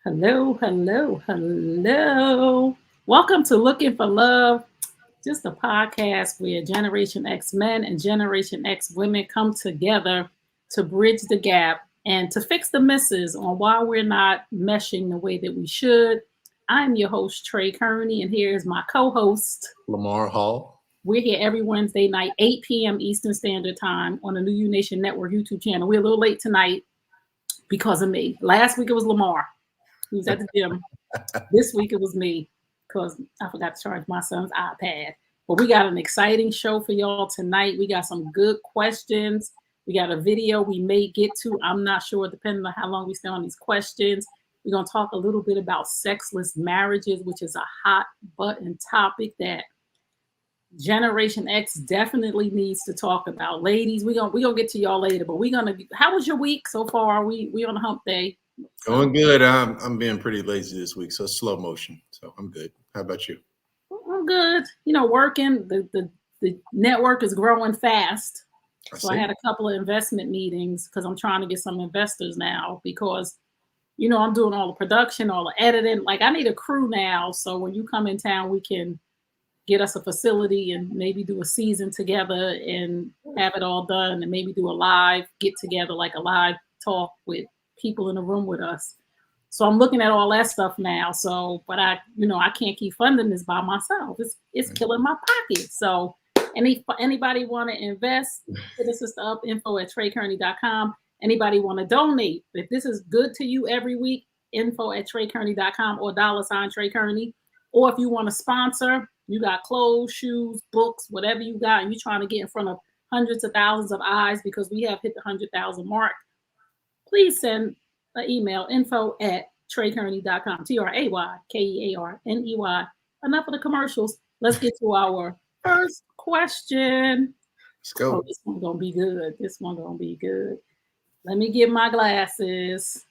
Hello, hello, hello. Welcome to Looking for Love, just a podcast where Generation X men and Generation X women come together to bridge the gap and to fix the misses on why we're not meshing the way that we should. I'm your host, Trey Kearney, and here is my co host. Lamar Hall. We're here every Wednesday night, 8 p.m. Eastern Standard Time on the New U Nation Network YouTube channel. We're a little late tonight because of me. Last week it was Lamar. He was at the gym. This week it was me because I forgot to charge my son's iPad. But we got an exciting show for y'all tonight. We got some good questions. We got a video we may get to. I'm not sure, depending on how long we stay on these questions. We're going to talk a little bit about sexless marriages, which is a hot button topic that Generation X definitely needs to talk about. Ladies, we're gonna get to y'all later, but how was your week so far? We on a hump day. Going good. I'm being pretty lazy this week, so slow motion. So I'm good. How about you? I'm good. Working. The network is growing fast. So I had a couple of investment meetings because I'm trying to get some investors now because, I'm doing all the production, all the editing. Like I need a crew now. So when you come in town, we can get us a facility and maybe do a season together and have it all done and maybe do a live get together, like a live talk with people in the room with us. So I'm looking at all that stuff now. So, but I can't keep funding this by myself. It's killing my pocket. So anybody want to invest, hit us up, info@treykearney.com. Anybody want to donate? If this is good to you every week, info@treykearney.com or $Trey Kearney. Or if you want to sponsor, you got clothes, shoes, books, whatever you got, and you're trying to get in front of hundreds of thousands of eyes because we have hit the 100,000 mark, please send an email, info@treykearney.com, TRAYKEARNEY. Enough of the commercials. Let's get to our first question. Let's go. Oh, this one's going to be good. This one's going to be good. Let me get my glasses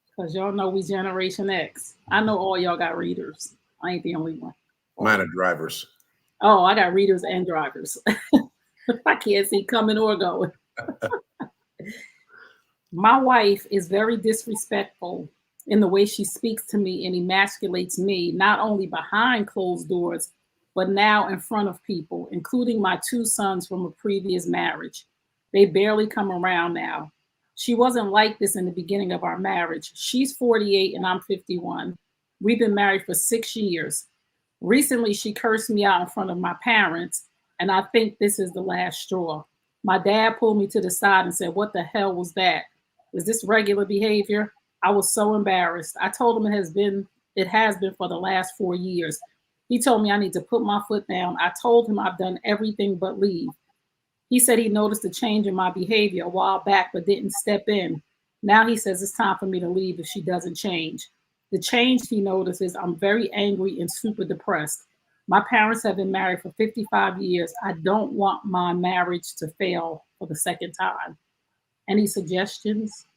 because y'all know we Generation X. I know all y'all got readers. I ain't the only one. Mine are drivers. Oh, I got readers and drivers. I can't see coming or going. My wife is very disrespectful in the way she speaks to me and emasculates me, not only behind closed doors, but now in front of people, including my two sons from a previous marriage. They barely come around now. She wasn't like this in the beginning of our marriage. She's 48 and I'm 51. We've been married for 6 years. Recently, she cursed me out in front of my parents, and I think this is the last straw. My dad pulled me to the side and said, "What the hell was that? Is this regular behavior?" I was so embarrassed. I told him it has been for the last 4 years. He told me I need to put my foot down. I told him I've done everything but leave. He said he noticed a change in my behavior a while back, but didn't step in. Now he says it's time for me to leave if she doesn't change. The change he notices, I'm very angry and super depressed. My parents have been married for 55 years. I don't want my marriage to fail for the second time. Any suggestions?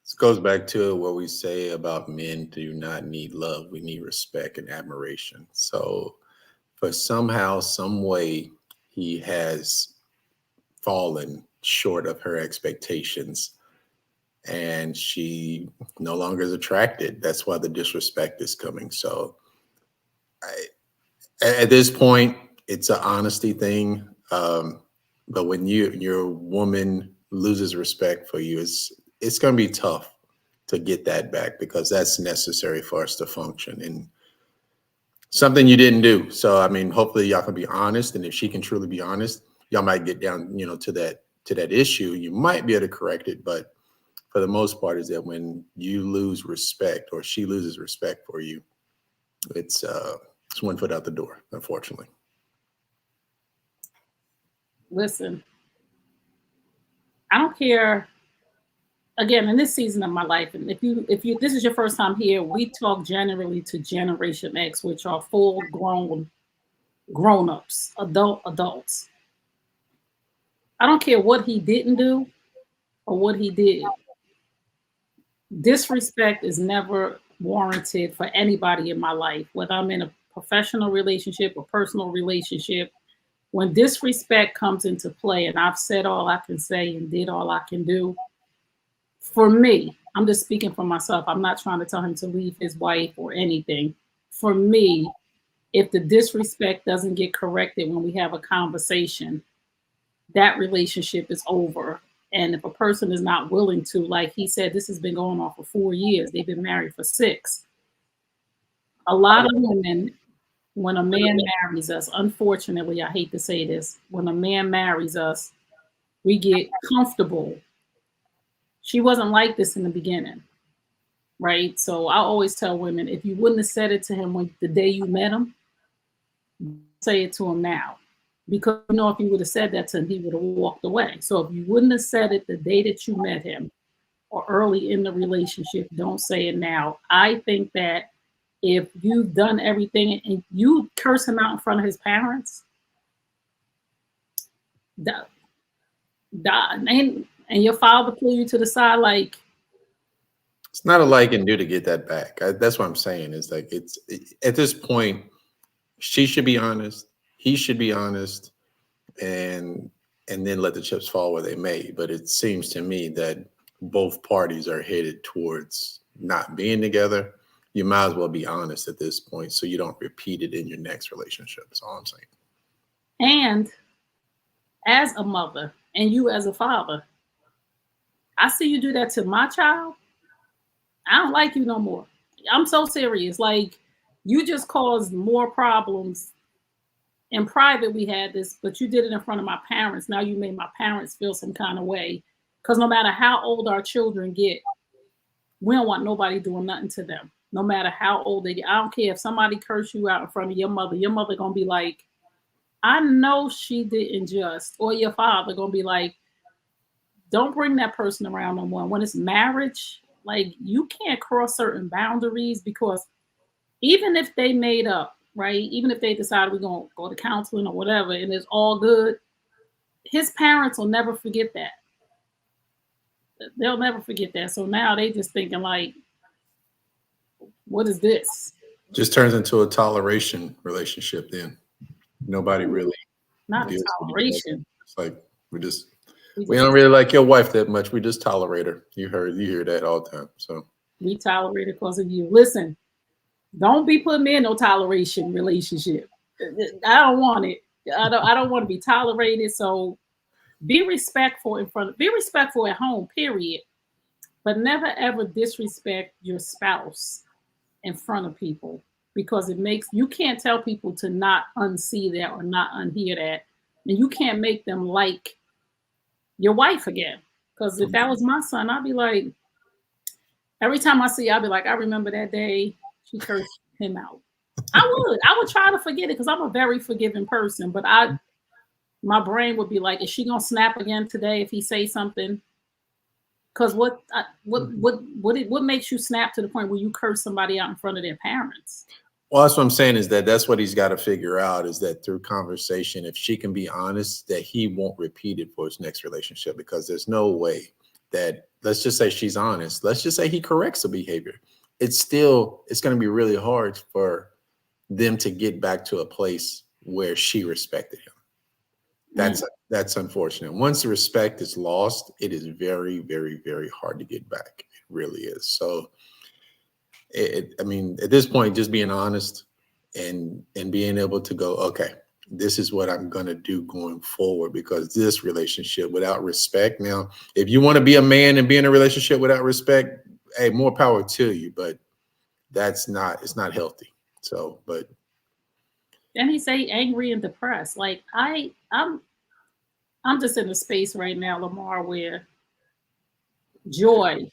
This goes back to what we say about men do not need love. We need respect and admiration. So for somehow, some way, he has fallen short of her expectations. And she no longer is attracted. That's why the disrespect is coming. So at this point, it's an honesty thing. But when your woman loses respect for you, it's going to be tough to get that back because that's necessary for us to function and something you didn't do. So, I mean, hopefully y'all can be honest. And if she can truly be honest, y'all might get down, to that issue. You might be able to correct it, but for the most part, is that when you lose respect or she loses respect for you, it's one foot out the door, unfortunately. Listen, I don't care. Again, in this season of my life, and if you this is your first time here, we talk generally to Generation X, which are full grown-ups, adults. I don't care what he didn't do or what he did. Disrespect is never warranted for anybody in my life, whether I'm in a professional relationship or personal relationship. When disrespect comes into play, and I've said all I can say and did all I can do, for me, I'm just speaking for myself. I'm not trying to tell him to leave his wife or anything. For me, if the disrespect doesn't get corrected when we have a conversation, that relationship is over. And if a person is not willing to, like he said, this has been going on for 4 years, they've been married for 6. A lot of women, when a man marries us, unfortunately, I hate to say this, when a man marries us, we get comfortable. She wasn't like this in the beginning, right? So I always tell women, if you wouldn't have said it to him when the day you met him, say it to him now. Because you know, if you would have said that to him, he would have walked away. So if you wouldn't have said it the day that you met him or early in the relationship, don't say it now. I think that if you've done everything and you curse him out in front of his parents, and your father pull you to the side, like, it's not a like and do to get that back. That's what I'm saying. Is like at this point, she should be honest. He should be honest, and then let the chips fall where they may. But it seems to me that both parties are headed towards not being together. You might as well be honest at this point, so you don't repeat it in your next relationship. That's all I'm saying. And as a mother and you as a father, I see you do that to my child. I don't like you no more. I'm so serious. Like, you just caused more problems. In private, we had this, but you did it in front of my parents. Now you made my parents feel some kind of way. Because no matter how old our children get, we don't want nobody doing nothing to them. No matter how old they get. I don't care if somebody curse you out in front of your mother going to be like, I know she didn't just. Or your father going to be like, don't bring that person around no more. When it's marriage, like, you can't cross certain boundaries, because even if they made up, right? Even if they decided we're going to go to counseling or whatever, and it's all good, his parents will never forget that. They'll never forget that. So now they just thinking like, what is this? Just turns into a toleration relationship then. Nobody really Not a deals with each other. toleration. It's like we don't really like your wife that much. We just tolerate her. You hear that all the time. So we tolerate it because of you. Listen, don't be putting me in no toleration relationship. I don't want it. I don't want to be tolerated. So be respectful be respectful at home, period. But never ever disrespect your spouse in front of people, because you can't tell people to not unsee that or not unhear that. And you can't make them like your wife again. Because if that was my son, I'd be like, every time I see, I'd be like, I remember that day she cursed him out. I would try to forget it, because I'm a very forgiving person. But my brain would be like, is she gonna snap again today if he say something? Because what makes you snap to the point where you curse somebody out in front of their parents? well, that's what I'm saying, is that's what he's got to figure out, is that through conversation, if she can be honest, that he won't repeat it for his next relationship. Because there's no way that, let's just say she's honest. Let's just say he corrects the behavior. It's going to be really hard for them to get back to a place where she respected him. That's unfortunate. Once the respect is lost, it is very, very, very hard to get back. It really is. So I mean, at this point, just being honest and being able to go, okay, this is what I'm going to do going forward, because this relationship without respect. Now, if you want to be a man and be in a relationship without respect, hey, more power to you, but it's not healthy. So, but. And he say angry and depressed. Like, I'm just in a space right now, Lamar, where joy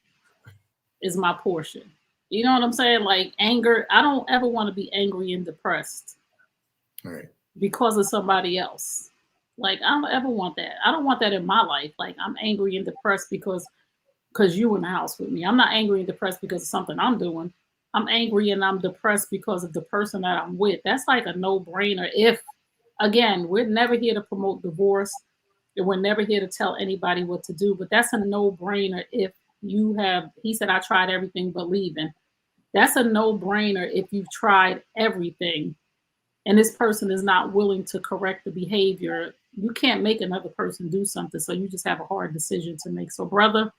is my portion. You know what I'm saying? Like, anger, I don't ever want to be angry and depressed. Right. Because of somebody else. Like, I don't ever want that. I don't want that in my life. Like, I'm angry and depressed because you in the house with me. I'm not angry and depressed because of something I'm doing. I'm angry and I'm depressed because of the person that I'm with. That's like a no-brainer. If, again, we're never here to promote divorce, and we're never here to tell anybody what to do, but that's a no-brainer. If he said, I tried everything but leaving. That's a no-brainer if you've tried everything and this person is not willing to correct the behavior. You can't make another person do something, so you just have a hard decision to make. So, brother,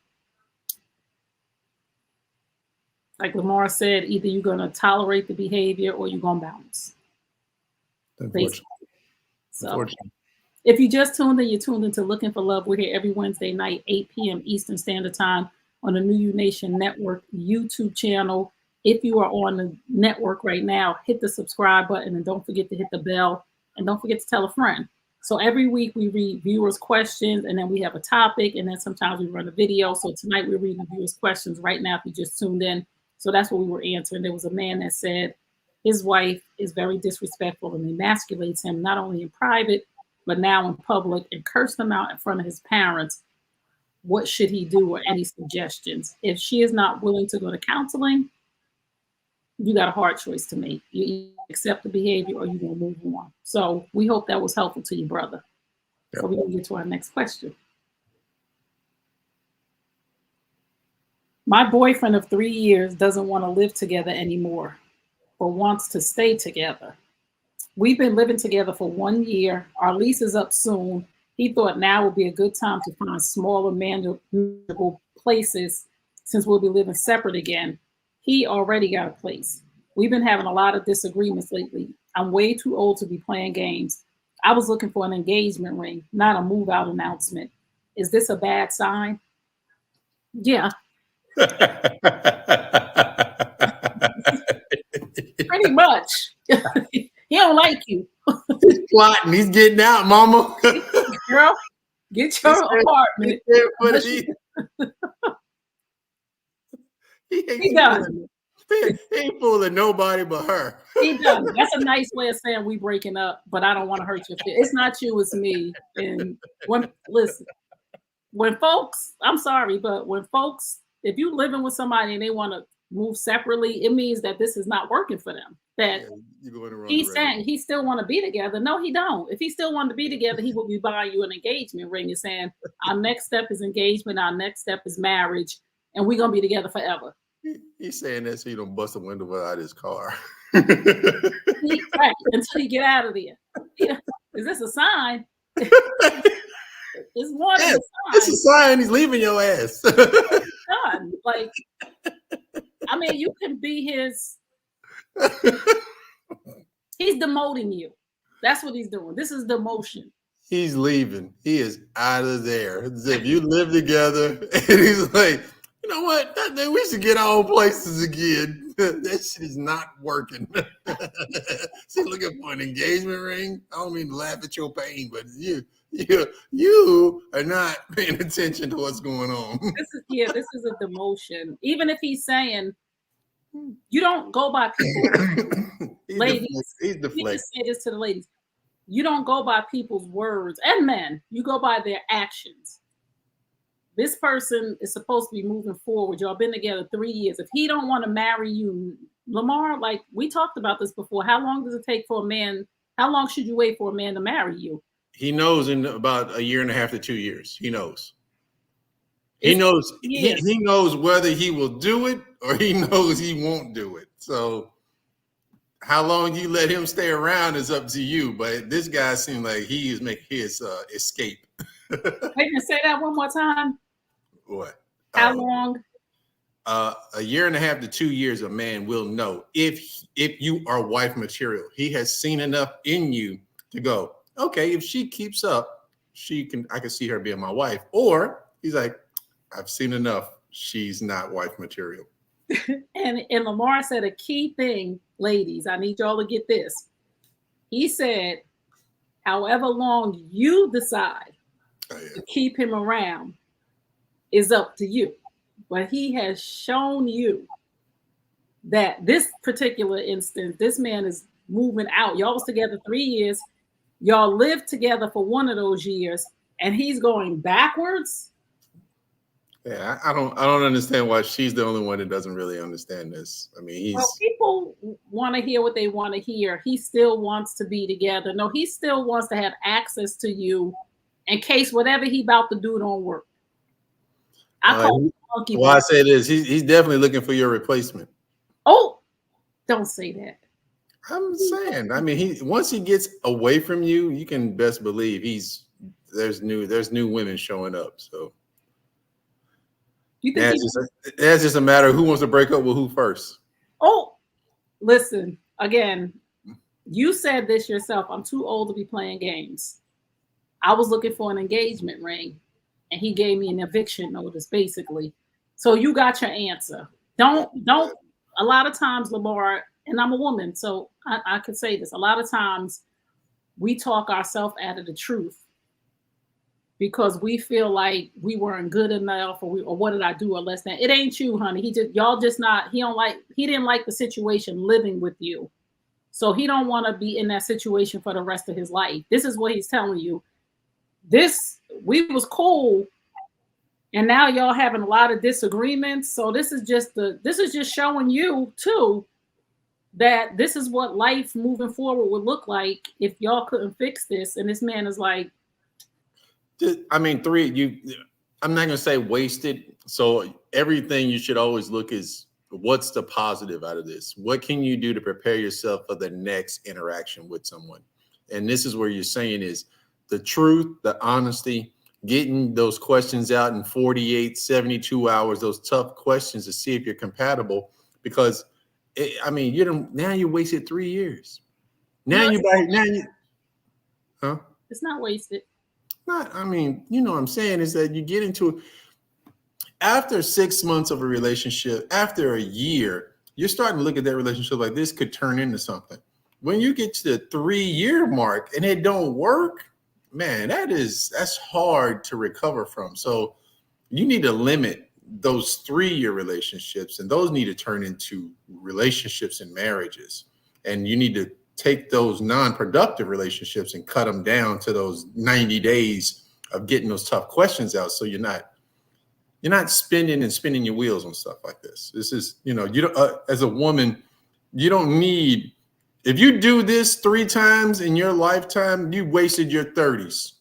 Like Lamar said, either you're going to tolerate the behavior or you're going to bounce. Unfortunately. So, Unfortunately. if you just tuned in, you're tuned into Looking for Love. We're here every Wednesday night, 8 p.m. Eastern Standard Time on the New You Nation Network YouTube channel. If you are on the network right now, hit the subscribe button and don't forget to hit the bell and don't forget to tell a friend. So every week we read viewers' questions and then we have a topic and then sometimes we run a video. So tonight we're reading viewers' questions right now if you just tuned in. So that's what we were answering. There was a man that said his wife is very disrespectful and emasculates him, not only in private, but now in public, and cursed him out in front of his parents. What should he do, or any suggestions? If she is not willing to go to counseling, you got a hard choice to make. You either accept the behavior or you're going to move on. So we hope that was helpful to you, brother. Yep. So we're going to get to our next question. My boyfriend of 3 years doesn't want to live together anymore, but wants to stay together. We've been living together for 1 year. Our lease is up soon. He thought now would be a good time to find smaller, manageable places since we'll be living separate again. He already got a place. We've been having a lot of disagreements lately. I'm way too old to be playing games. I was looking for an engagement ring, not a move out announcement. Is this a bad sign? Yeah. Pretty much. He don't like you. He's plotting. He's getting out, mama. Girl, get your apartment. He done. He ain't fooling nobody but her. He done. That's a nice way of saying we breaking up, but I don't want to hurt your feelings. It's not you, it's me. And when folks, I'm sorry, but when folks, if you living with somebody and they want to move separately, it means that this is not working for them. That he's saying he still want to be together. No, he don't. If he still wanted to be together, he would be buying you an engagement ring and saying, our next step is engagement, our next step is marriage, and we're gonna be together forever. He's saying that so you don't bust a window out of his car. Right, until you get out of there. Yeah. Is this a sign? It's more than a sign. It's a sign he's leaving your ass. Done. Like, I mean, you can be his. He's demoting you. That's what he's doing. This is demotion. He's leaving. He is out of there. As if you live together, and he's like, you know what? We should get our own places again. That shit is not working. She's looking for an engagement ring. I don't mean to laugh at your pain, but you are not paying attention to what's going on. This is a demotion. Even if he's saying, you don't go by people. Ladies, he's deflecting. Say this to the ladies. You don't go by people's words, and men. You go by their actions. This person is supposed to be moving forward. Y'all been together 3 years. If he don't want to marry you, Lamar, like we talked about this before, how long does it take for a man? How long should you wait for a man to marry you? He knows in about 1.5 to 2 years. He knows. He knows. He knows whether he will do it or he knows he won't do it. So how long you let him stay around is up to you. But this guy seems like he is making his escape. Wait, say that one more time. What? How long? 1.5 to 2 years, a man will know if you are wife material. He has seen enough in you to go, okay, if she keeps up, I can see her being my wife. Or he's like, I've seen enough. She's not wife material. and Lamar said a key thing, ladies, I need y'all to get this. He said, however long you decide to keep him around is up to you. But he has shown you that this particular instance, this man is moving out. Y'all was together 3 years. Y'all lived together for one of those years, and he's going backwards. Yeah, I don't understand why she's the only one that doesn't really understand this. I mean, people want to hear what they want to hear. He still wants to be together. No, he still wants to have access to you in case whatever he about to do don't work. I call him monkey. Well, I say this: he's definitely looking for your replacement. Oh, don't say that. I'm saying. I mean, once he gets away from you, you can best believe there's new women showing up. So. You think That's just a matter of who wants to break up with who first. Oh, listen, again, you said this yourself. I'm too old to be playing games. I was looking for an engagement ring, and he gave me an eviction notice, basically. So you got your answer. Don't. A lot of times, Lamar, and I'm a woman, so I could say this. A lot of times, we talk ourselves out of the truth because we feel like we weren't good enough, or what did I do, or less than. It ain't you, honey. Y'all just not. He didn't like the situation living with you, so he don't want to be in that situation for the rest of his life. This is what he's telling you. We was cool, and now y'all having a lot of disagreements. So this is just showing you too that this is what life moving forward would look like if y'all couldn't fix this. And this man is like, I mean, I'm not gonna say wasted. So everything you should always look is what's the positive out of this? What can you do to prepare yourself for the next interaction with someone? And this is where you're saying is the truth, the honesty, getting those questions out in 48, 72 hours, those tough questions to see if you're compatible. Because now you wasted 3 years. Huh? It's not wasted. You know what I'm saying is that you get into after 6 months of a relationship, after a year, you're starting to look at that relationship like this could turn into something. When you get to the 3-year mark and it don't work, man, that's hard to recover from. So you need to limit those 3-year relationships, and those need to turn into relationships and marriages. And you need to take those non-productive relationships and cut them down to those 90 days of getting those tough questions out. So you're not spinning your wheels on stuff like this. This is, you don't, as a woman, you don't need, if you do this 3 times in your lifetime, you wasted your 30s.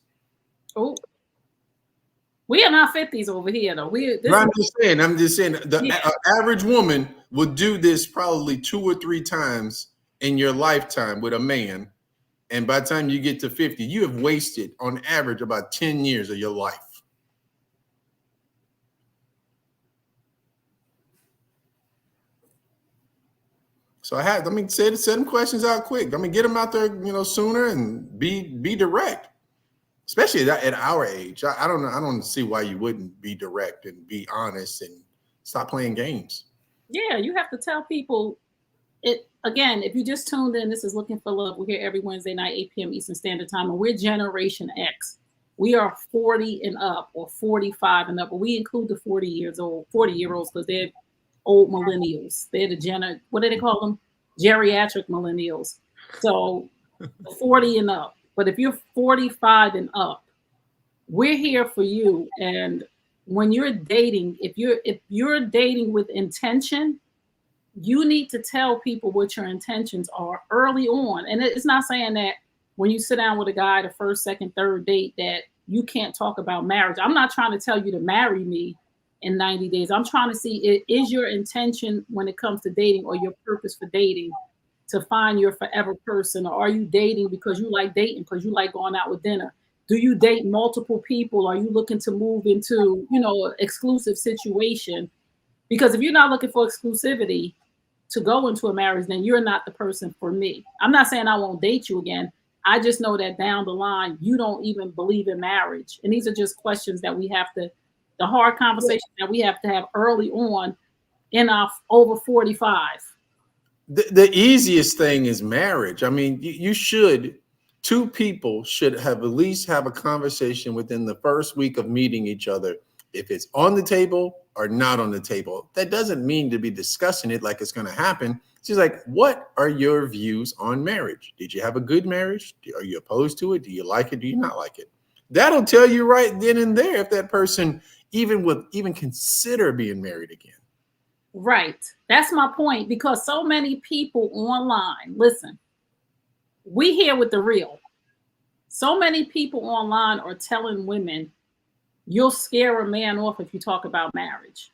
Oh, we are not 50s over here, though. I'm just saying the average woman would do this probably 2 or 3 times in your lifetime with a man. And by the time you get to 50, you have wasted on average about 10 years of your life. So let me set them questions out quick. Get them out there, sooner, and be direct. Especially at our age. I don't see why you wouldn't be direct and be honest and stop playing games. Yeah, you have to tell people it again. If you just tuned in, this is Looking for Love. We're here every Wednesday night, 8 p.m. Eastern Standard Time, and we're Generation X. We are 40 and up, or 45 and up, but we include the 40-year-olds, because they're old millennials. They're the what do they call them? Geriatric millennials. So 40 and up. But if you're 45 and up, we're here for you. And when you're dating, if you're dating with intention, you need to tell people what your intentions are early on. And it's not saying that when you sit down with a guy, the first, second, third date, that you can't talk about marriage. I'm not trying to tell you to marry me in 90 days. I'm trying to see, is your intention when it comes to dating, or your purpose for dating, to find your forever person? Or are you dating because you like dating, because you like going out with dinner? Do you date multiple people? Are you looking to move into, an exclusive situation? Because if you're not looking for exclusivity to go into a marriage, then you're not the person for me. I'm not saying I won't date you again. I just know that down the line, you don't even believe in marriage. And these are just questions that we have to, the hard conversation that we have to have early on in our over 45. The easiest thing is marriage. I mean, two people should have at least have a conversation within the first week of meeting each other. If it's on the table or not on the table, that doesn't mean to be discussing it like it's going to happen. She's like, what are your views on marriage? Did you have a good marriage? Are you opposed to it? Do you like it? Do you not like it? That'll tell you right then and there if that person would consider being married again. Right. That's my point, because so many people online, listen, we here with the real. So many people online are telling women, you'll scare a man off if you talk about marriage.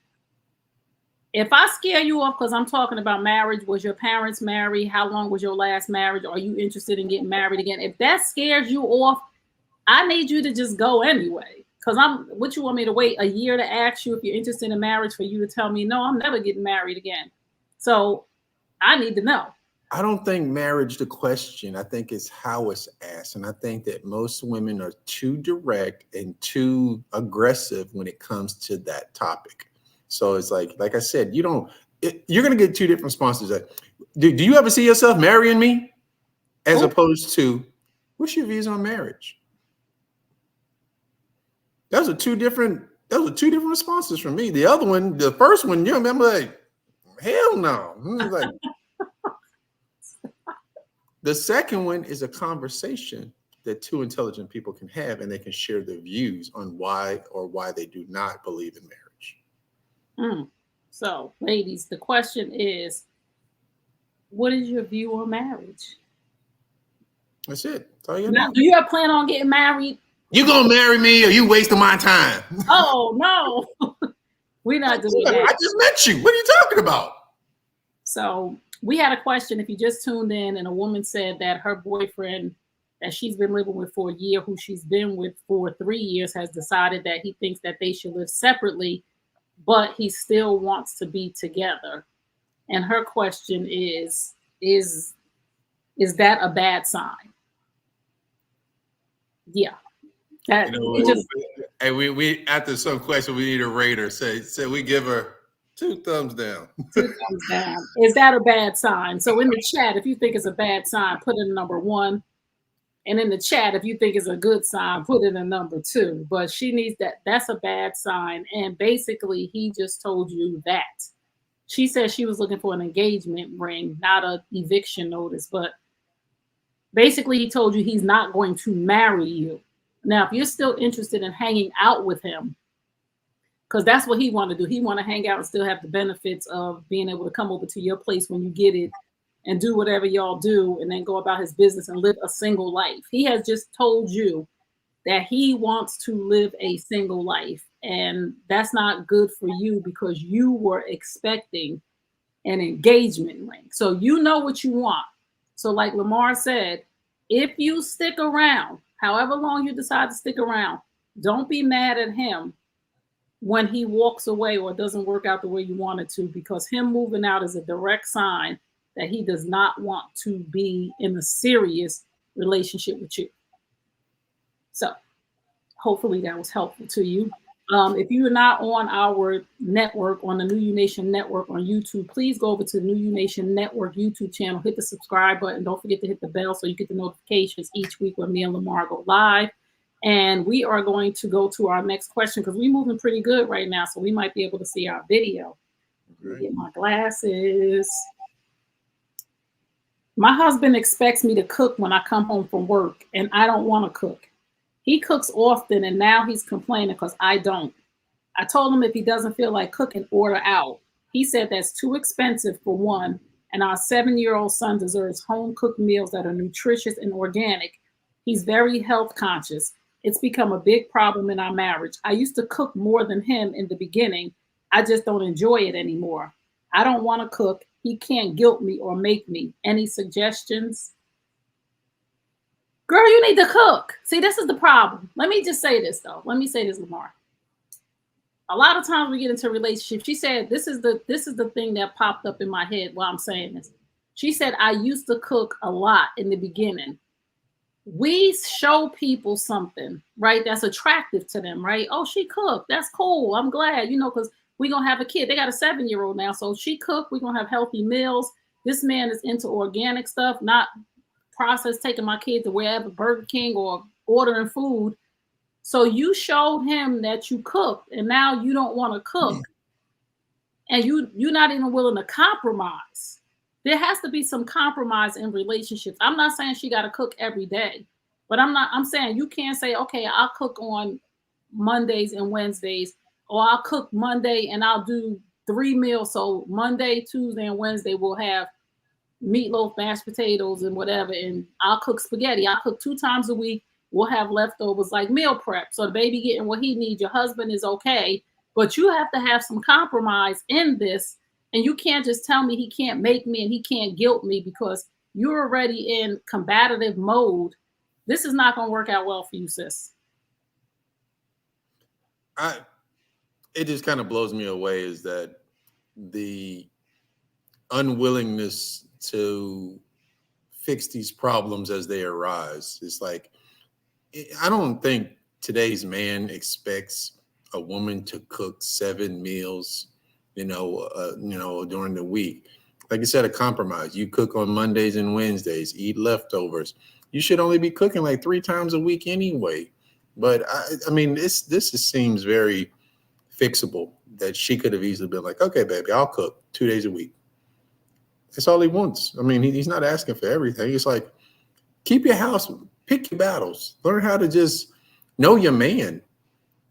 If I scare you off because I'm talking about marriage, was your parents married? How long was your last marriage? Are you interested in getting married again? If that scares you off, I need you to just go anyway. Because what you want me to wait a year to ask you if you're interested in marriage for you to tell me, no, I'm never getting married again. So I need to know. I don't think marriage the question. I think it's how it's asked. And I think that most women are too direct and too aggressive when it comes to that topic. So it's like I said, you're going to get two different responses. Like, do you ever see yourself marrying me? As opposed to, what's your views on marriage? Those are two different responses from me. The other one, the first one, I'm like, hell no. Like, the second one is a conversation that two intelligent people can have, and they can share their views on why they do not believe in marriage. So, ladies, the question is, what is your view on marriage? That's it. That's all you now, do you have plan on getting married? You gonna marry me, or you wasting my time? Oh no, we're not doing that. I just met you. What are you talking about? So we had a question. If you just tuned in, and a woman said that her boyfriend that she's been living with for a year, who she's been with for 3 years, has decided that he thinks that they should live separately, but he still wants to be together. And her question is that a bad sign? Yeah. Hey, we after some question, we need a rater. Say we give her 2 thumbs down. 2 thumbs down. Is that a bad sign? So in the chat, if you think it's a bad sign, put in number 1. And in the chat, if you think it's a good sign, put it in number 2. But she needs that. That's a bad sign. And basically, he just told you that. She said she was looking for an engagement ring, not an eviction notice. But basically, he told you he's not going to marry you. Now, if you're still interested in hanging out with him, because that's what he want to do. He want to hang out and still have the benefits of being able to come over to your place when you get it and do whatever y'all do and then go about his business and live a single life. He has just told you that he wants to live a single life. And that's not good for you because you were expecting an engagement ring. So you know what you want. So like Lamar said, if you stick around, however long you decide to stick around, don't be mad at him when he walks away or doesn't work out the way you want it to, because him moving out is a direct sign that he does not want to be in a serious relationship with you. So hopefully that was helpful to you. If you are not on our network, on the New You Nation network on YouTube, please go over to the New You Nation network YouTube channel, hit the subscribe button. Don't forget to hit the bell so you get the notifications each week when me and Lamar go live. And we are going to go to our next question because we're moving pretty good right now. So we might be able to see our video. Let me get my glasses. My husband expects me to cook when I come home from work, and I don't want to cook. He cooks often, and now he's complaining because I don't. I told him if he doesn't feel like cooking, order out. He said that's too expensive for one, and our 7-year-old son deserves home-cooked meals that are nutritious and organic. He's very health conscious. It's become a big problem in our marriage. I used to cook more than him in the beginning. I just don't enjoy it anymore. I don't want to cook. He can't guilt me or make me. Any suggestions? Girl, you need to cook. See, this is the problem. Let me just say this, though. Let me say this, Lamar. A lot of times we get into relationships. She said, this is the thing that popped up in my head while I'm saying this. She said, I used to cook a lot in the beginning. We show people something, right, that's attractive to them, right? Oh, she cooked. That's cool. I'm glad, because we're going to have a kid. They got a 7-year-old now. So she cooked. We're going to have healthy meals. This man is into organic stuff, not processed, taking my kid to wherever, Burger King or ordering food. So you showed him that you cooked, and now you don't want to cook. And you're not even willing to compromise. There has to be some compromise in relationships. I'm not saying she got to cook every day, but I'm saying you can't say, okay, I'll cook on Mondays and Wednesdays, or I'll cook Monday and I'll do 3 meals. So Monday, Tuesday, and Wednesday we'll have meatloaf, mashed potatoes, and whatever. And I'll cook spaghetti. I'll cook 2 times a week. We'll have leftovers, like meal prep. So the baby getting what he needs. Your husband is okay, but you have to have some compromise in this. And you can't just tell me he can't make me and he can't guilt me because you're already in combative mode. This is not going to work out well for you, sis. I it just kind of blows me away is that the unwillingness to fix these problems as they arise. It's like I don't think today's man expects a woman to cook 7 meals, during the week. Like I said, a compromise. You cook on Mondays and Wednesdays, eat leftovers. You should only be cooking like 3 times a week anyway. But I mean, this just seems very fixable that she could have easily been like, okay, baby, I'll cook 2 days a week. That's all he wants. I mean, he's not asking for everything. It's like, keep your house, pick your battles, learn how to just know your man.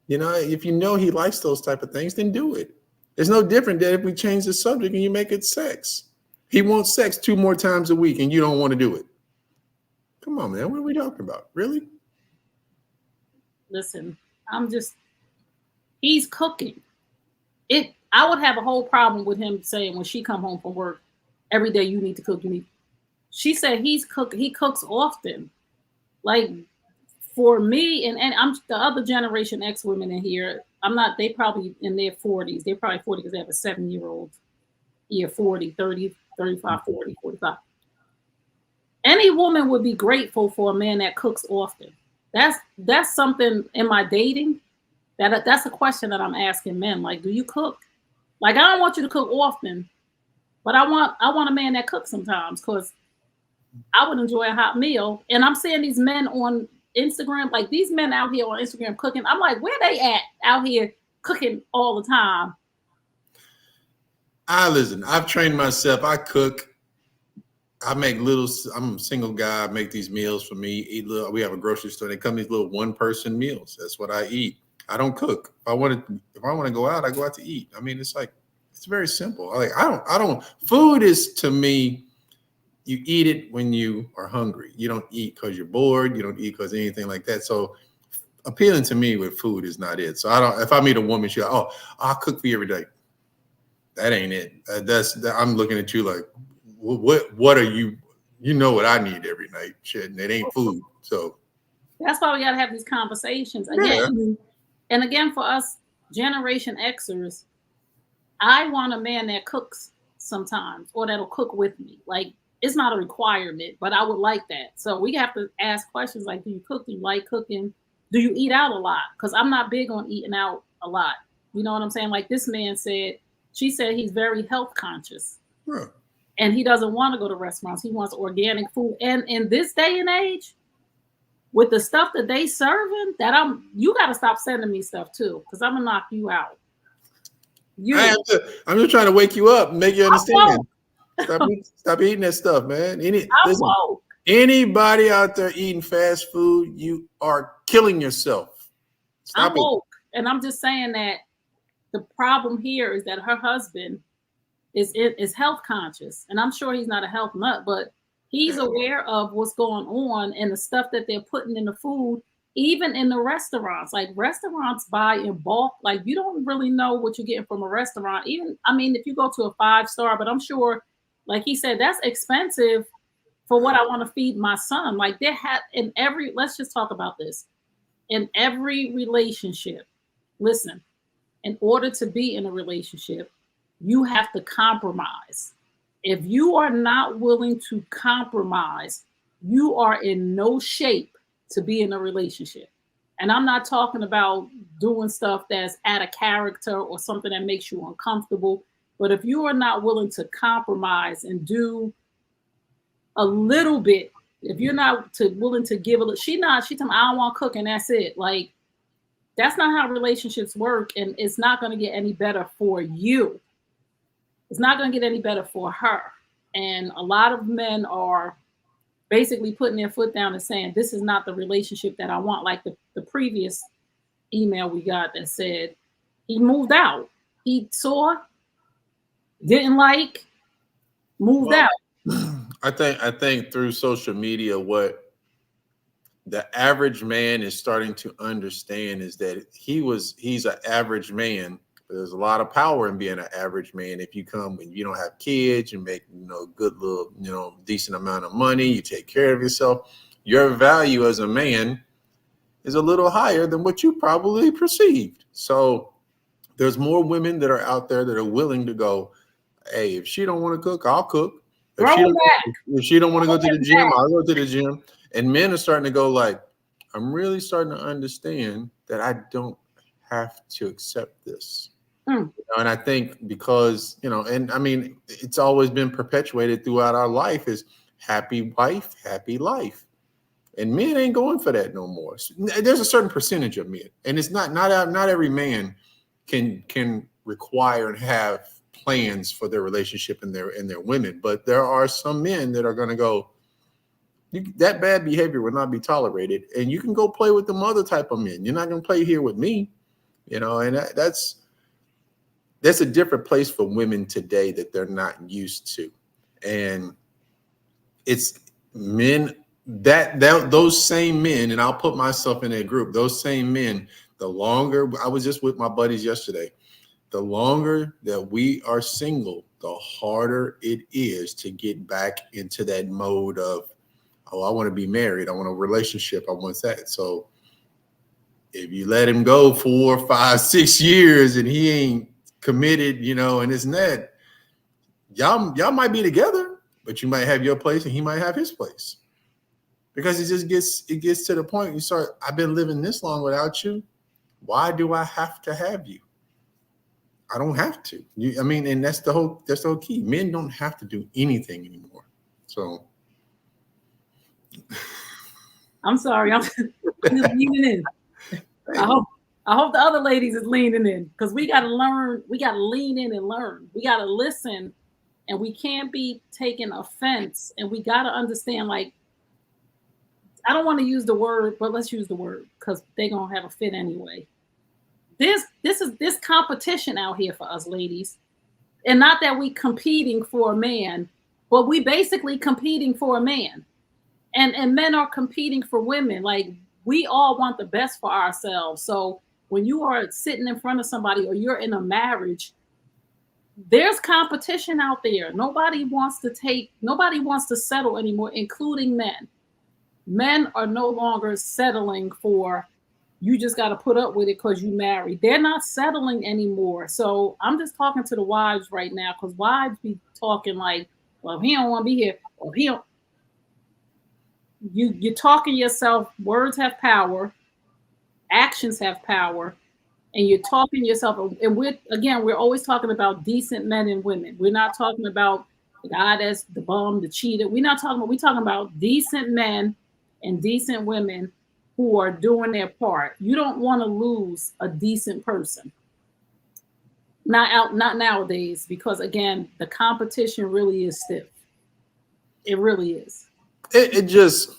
If you know he likes those type of things, then do it. It's no different than if we change the subject and you make it sex. He wants sex 2 more times a week and you don't want to do it. Come on, man. What are we talking about? Really? Listen, he's cooking. I would have a whole problem with him saying when she come home from work, every day you need to cook. She said he cooks often. Like for me, and I'm the other generation X women in here, they probably in their 40s. They're probably 40 because they have a 7-year-old. 40, 30, 35, 40, 45. Any woman would be grateful for a man that cooks often. That's something in my dating. That's a question that I'm asking men. Like, do you cook? Like, I don't want you to cook often, but I want a man that cooks sometimes because I would enjoy a hot meal. And I'm seeing these men on Instagram, like these men out here on Instagram cooking. I'm like, where they at out here cooking all the time? Listen, I've trained myself. I cook. I'm a single guy. I make these meals for me. We have a grocery store. They come these little 1-person meals. That's what I eat. I don't cook. If I want to go out, I go out to eat. I mean, it's very simple. I don't. Food is to me. You eat it when you are hungry. You don't eat because you're bored. You don't eat because anything like that. So appealing to me with food is not it. So if I meet a woman, she's like, oh, I'll cook for you every day. That ain't it. I'm looking at you like, what are you? You know what I need every night. Shit, and it ain't food. So that's why we got to have these conversations again. Yeah. And again, for us Generation Xers, I want a man that cooks sometimes or that'll cook with me. Like, it's not a requirement, but I would like that. So we have to ask questions like, do you cook? Do you like cooking? Do you eat out a lot? Because I'm not big on eating out a lot. You know what I'm saying? Like this man said, she said he's very health conscious. Yeah. And he doesn't want to go to restaurants. He wants organic food. And in this day and age, with the stuff that they serving, you got to stop sending me stuff too, because I'm gonna knock you out. I'm just trying to wake you up and make you understand. Stop eating that stuff, man. Anybody out there eating fast food, you are killing yourself. Stop it. Woke. And I'm just saying that the problem here is that her husband is health conscious, and I'm sure he's not a health nut, but he's aware of what's going on and the stuff that they're putting in the food, even in the restaurants. Like restaurants buy in bulk. Like you don't really know what you're getting from a restaurant. If you go to a 5-star, but I'm sure, like he said, that's expensive for what I want to feed my son. Like let's just talk about this. In every relationship, listen, in order to be in a relationship, you have to compromise. If you are not willing to compromise, you are in no shape to be in a relationship. And I'm not talking about doing stuff that's out of character or something that makes you uncomfortable. But if you are not willing to compromise and do a little bit, if you're not willing to give she told me, I don't want to cook and that's it. Like, that's not how relationships work. And it's not going to get any better for you. It's not going to get any better for her. And a lot of men are basically putting their foot down and saying, this is not the relationship that I want. Like the previous email we got that said he moved out. He saw, didn't like, moved out. I think through social media, what the average man is starting to understand is that he's an average man. There's a lot of power in being an average man. If you come when you don't have kids, you make good little decent amount of money, you take care of yourself, your value as a man is a little higher than what you probably perceived. So there's more women that are out there that are willing to go, hey, if she don't want to cook, I'll cook. Growing back. If she don't want to go to the gym, back. I'll go to the gym. And men are starting to go like, I'm really starting to understand that I don't have to accept this. Mm. You know, and I think because, you know, and I mean, it's always been perpetuated throughout our life is happy wife, happy life. And men ain't going for that no more. There's a certain percentage of men, and it's not every man can require and have plans for their relationship and their women. But there are some men that are going to go, that bad behavior will not be tolerated, and you can go play with them other type of men. You're not going to play here with me, you know. And that's a different place for women today that they're not used to, and it's men that those same men, and I'll put myself in that group, those same men, the longer I was just with my buddies yesterday, the longer that we are single, the harder it is to get back into that mode of, oh, I want to be married, I want a relationship, I want that. So if you let him go 4, 5, 6 years and he ain't committed, you know, and it's not, y'all might be together, but you might have your place and he might have his place. Because it gets to the point you start, I've been living this long without you. Why do I have to have you? I don't have to. I mean, and that's the whole key. Men don't have to do anything anymore. So I'm sorry, I'm just leaning in. I hope the other ladies is leaning in, because we got to learn. We got to lean in and learn. We got to listen, and we can't be taking offense. And we got to understand, like, I don't want to use the word, but let's use the word because they're gonna have a fit anyway. This competition out here for us ladies, and not that we competing for a man, but we basically competing for a man, and men are competing for women. Like, we all want the best for ourselves. So when you are sitting in front of somebody or you're in a marriage, there's competition out there. Nobody wants to settle anymore, including men. Men are no longer settling for, you just got to put up with it because you married. They're not settling anymore. So I'm just talking to the wives right now, because wives be talking like, well, if he don't want to be here, or if he don't. You're talking yourself. Words have power. Actions have power. And you're talking yourself. And we're always talking about decent men and women. We're not talking about the guy that's the bum, the cheater. We're talking about decent men and decent women who are doing their part. You don't want to lose a decent person. Not nowadays, because again, the competition really is stiff. It really is. it just,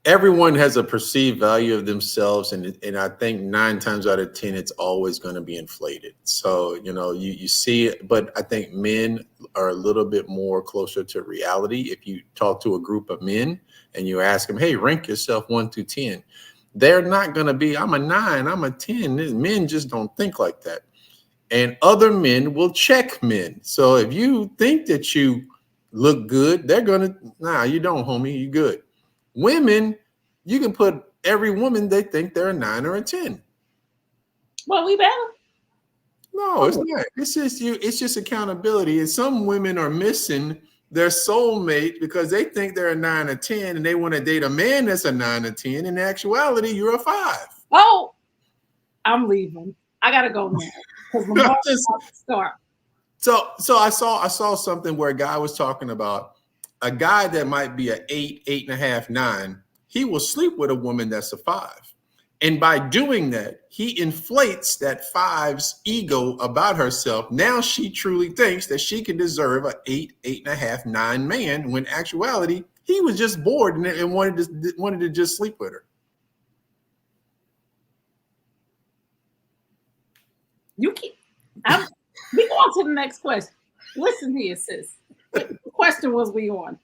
everyone has a perceived value of themselves, and I think 9 times out of 10 it's always going to be inflated. So, you know, you see it, but I think men are a little bit more closer to reality. If you talk to a group of men and you ask them, hey, rank yourself 1 through 10, they're not going to be, I'm a 9, I'm a 10. Men just don't think like that. And other men will check men. So if you think that you look good, they're going to, nah, you don't, homie, you good. Women, you can put every woman, they think they're a 9 or a 10. Well, we better. No, it's not. It's just accountability. And some women are missing their soulmate because they think they're a 9 or 10 and they want to date a man that's a 9 or 10. In actuality, you're a 5. Oh, I'm leaving. I gotta go now because the market about to start. So I saw something where a guy was talking about a guy that might be an 8, 8.5, 9. He will sleep with a woman that's a 5. And by doing that, he inflates that 5's ego about herself. Now she truly thinks that she can deserve an 8, 8.5, 9 man, when in actuality, he was just bored and wanted to just sleep with her. We go on to the next question. Listen here, sis. What question was we on?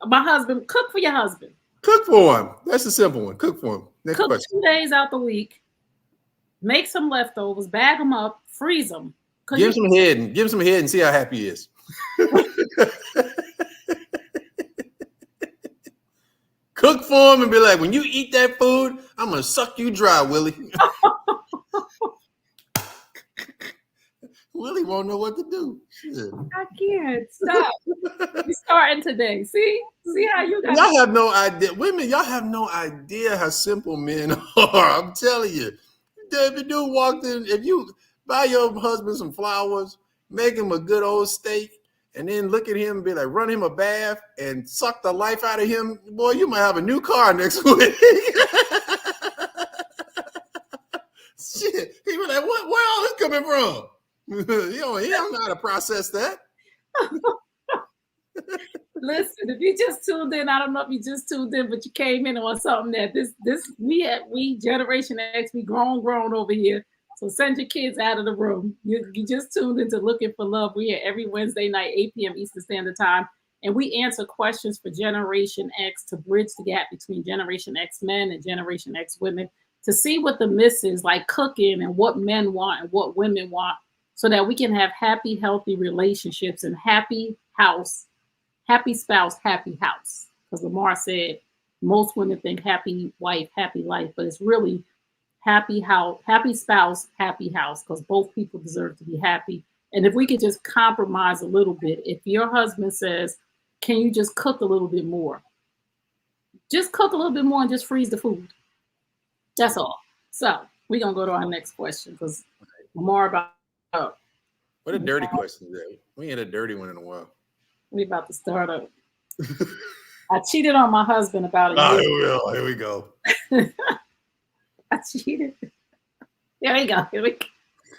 My husband, cook for your husband. Cook for him. That's a simple one. Cook for him. Next cook question. 2 days out the week. Make some leftovers, bag them up, freeze them. Give him some head and see how happy he is. Cook for him and be like, when you eat that food, I'm gonna suck you dry, Willie. Willie won't know what to do. Shit. I can't stop. We starting today. See how you got. Y'all have no idea, women. Y'all have no idea how simple men are. I'm telling you. If you do walked in, if you buy your husband some flowers, make him a good old steak, and then look at him and be like, run him a bath and suck the life out of him, boy, you might have a new car next week. Shit, he was like, where all this coming from? He don't know how to process that. Listen, if you just tuned in, I don't know if you just tuned in, but you came in on something that we Generation X, we grown over here. So send your kids out of the room. You just tuned into Looking for Love. We're here every Wednesday night, 8 p.m. Eastern Standard Time. And we answer questions for Generation X to bridge the gap between Generation X men and Generation X women, to see what the miss is, like cooking, and what men want and what women want, so that we can have happy, healthy relationships and happy house, happy spouse, happy house. Because Lamar said most women think happy wife, happy life, but it's really happy house, happy spouse, happy house, because both people deserve to be happy. And if we could just compromise a little bit, if your husband says, can you just cook a little bit more? Just cook a little bit more and just freeze the food. That's all. So we're going to go to our next question, because Lamar about what a dirty question today. We ain't had a dirty one in a while. We about to start up. I cheated on my husband about a year. Here we go. I cheated. Here we go.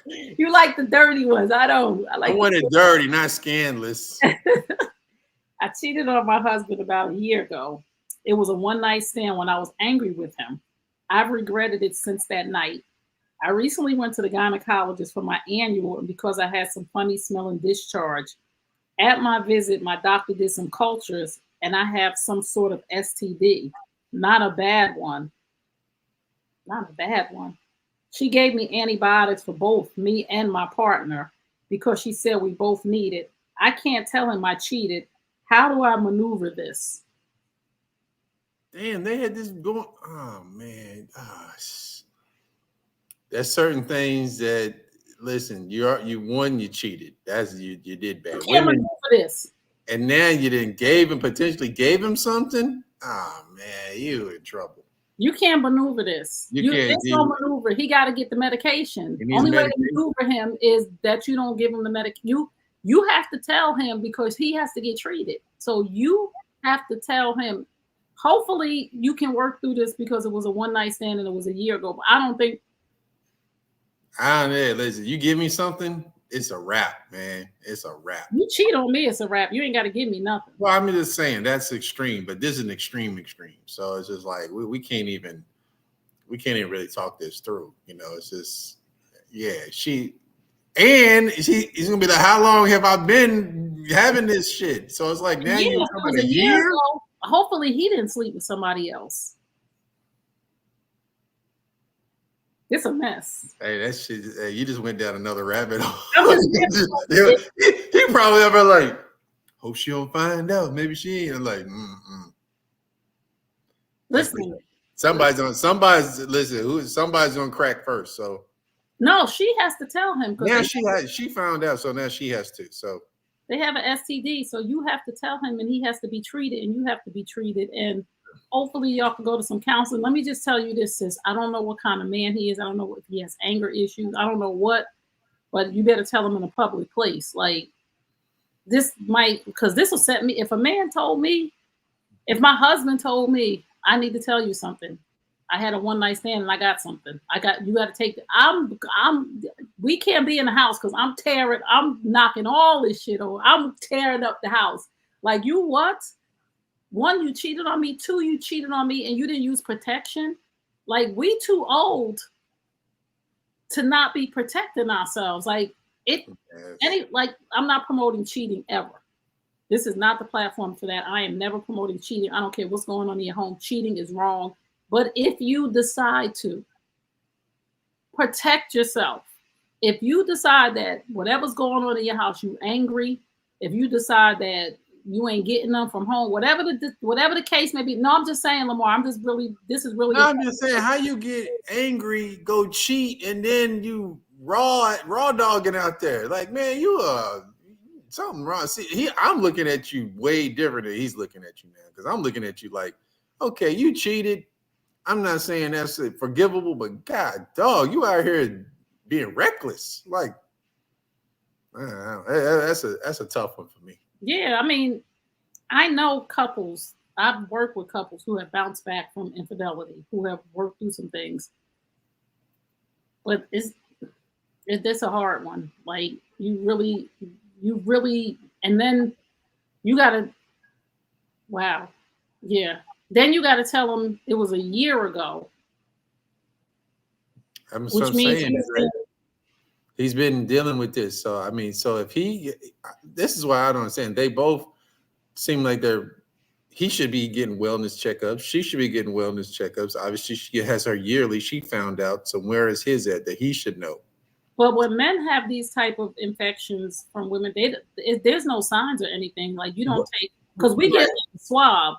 You like the dirty ones. I don't. I want it dirty, not scandalous. I cheated on my husband about a year ago. It was a one-night stand when I was angry with him. I've regretted it since that night. I recently went to the gynecologist for my annual, and because I had some funny smelling discharge. At my visit, my doctor did some cultures, and I have some sort of STD. Not a bad one. Not a bad one. She gave me antibiotics for both me and my partner because she said we both need it. I can't tell him I cheated. How do I maneuver this? Damn, they had this going. Oh, man. There's certain things that, listen, you cheated. That's you did bad. You can't maneuver this. And now you potentially gave him something. Oh, man, you in trouble. You can't maneuver this. There's no maneuver. He got to get the medication. The only way to maneuver him is that you don't give him the medication. You have to tell him, because he has to get treated. So you have to tell him. Hopefully you can work through this, because it was a one-night stand and it was a year ago. But I don't think. I don't know. Listen, you give me something, it's a wrap, man. It's a wrap. You cheat on me, it's a wrap. You ain't got to give me nothing. Well, I'm just saying that's extreme, but this is an extreme. So it's just like we can't even really talk this through. It's just, yeah. He's gonna be like, how long have I been having this shit? So it's like, now you're talking about a year. Ago, hopefully he didn't sleep with somebody else. It's a mess. Hey, that shit. Hey, you just went down another rabbit hole. he probably ever like, hope she don't find out. Maybe she ain't. Like, Listen. Somebody's gonna crack first. So no, she has to tell him. Now she found out, so now she has to. So they have an STD, so you have to tell him, and he has to be treated, and you have to be treated, and hopefully y'all can go to some counseling. Let me just tell you this, sis. I don't know what kind of man he is. I don't know if he has anger issues. I don't know what, but you better tell him in a public place. Like, this might, because this will set me, if if my husband told me, I need to tell you something. I had a one-night stand and I got something. You got to take it. We can't be in the house because I'm knocking all this shit over. I'm tearing up the house. Like, you what? One, you cheated on me. Two, you cheated on me and you didn't use protection. Like, we too old to not be protecting ourselves. Like, I'm not promoting cheating ever. This is not the platform for that. I am never promoting cheating. I don't care what's going on in your home. Cheating is wrong. But if you decide to protect yourself, if you decide that whatever's going on in your house, you're angry, if you decide that you ain't getting them from home, whatever the case may be. No, I'm just saying, Lamar, this is really. No, I'm just saying, how you get angry, go cheat, and then you raw dogging out there. Like, man, you something wrong. See, I'm looking at you way different than he's looking at you now. Because I'm looking at you like, okay, you cheated. I'm not saying that's forgivable, but God, dog, you out here being reckless. Like, that's a tough one for me. Yeah, I mean, I know couples. I've worked with couples who have bounced back from infidelity, who have worked through some things. But it's a hard one. Like you really, and then you gotta, wow, yeah. Then you gotta tell them it was a year ago. Which means he's been dealing with this. So I mean, so if this is why I don't understand. They both seem like he should be getting wellness checkups. She should be getting wellness checkups. Obviously, she has her yearly. She found out. So where is his at that he should know? But when men have these type of infections from women, there's no signs or anything. Like you don't take, because we get a swab.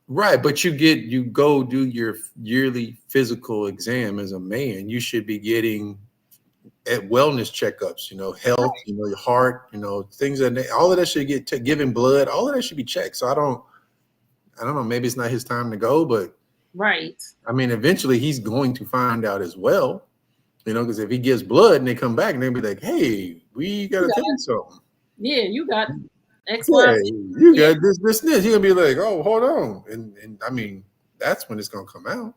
Right, but you go do your yearly physical exam as a man. You should be getting at wellness checkups, health, your heart, things all of that should get given blood. All of that should be checked. So I don't know. Maybe it's not his time to go, but right. I mean, eventually he's going to find out as well, because if he gives blood and they come back and they'll be like, "Hey, we got to tell you something." Yeah, you got X, Y. You got this. You're gonna be like, "Oh, hold on," and I mean, that's when it's gonna come out.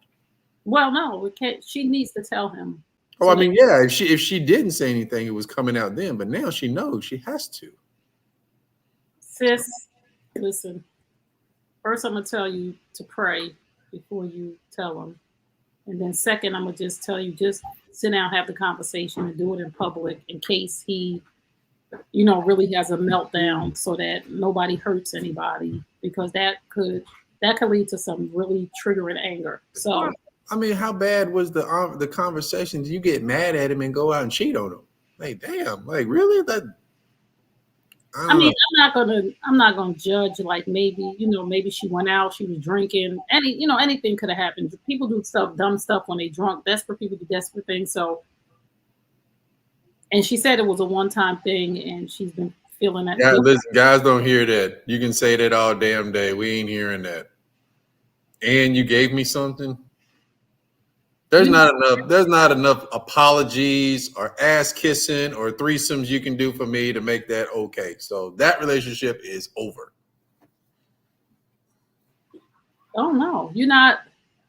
Well, no, we can't. She needs to tell him. Oh, I mean, yeah. If she didn't say anything, it was coming out then. But now she knows she has to. Sis, listen. First, I'm gonna tell you to pray before you tell him, and then second, I'm gonna just tell you just sit down, have the conversation, and do it in public in case he, really has a meltdown, so that nobody hurts anybody, because that could lead to some really triggering anger. So. I mean, how bad was the conversation? You get mad at him and go out and cheat on him? Like, damn, like really? I mean, I'm not gonna judge. Like maybe she went out, she was drinking. Anything could have happened. People do dumb stuff when they drunk. Desperate people do desperate things. So, and she said it was a one-time thing, and she's been feeling that. Yeah, listen, guys don't hear that. You can say that all damn day. We ain't hearing that. And you gave me something. There's not enough apologies or ass kissing or threesomes you can do for me to make that okay. So that relationship is over. Oh no, you're not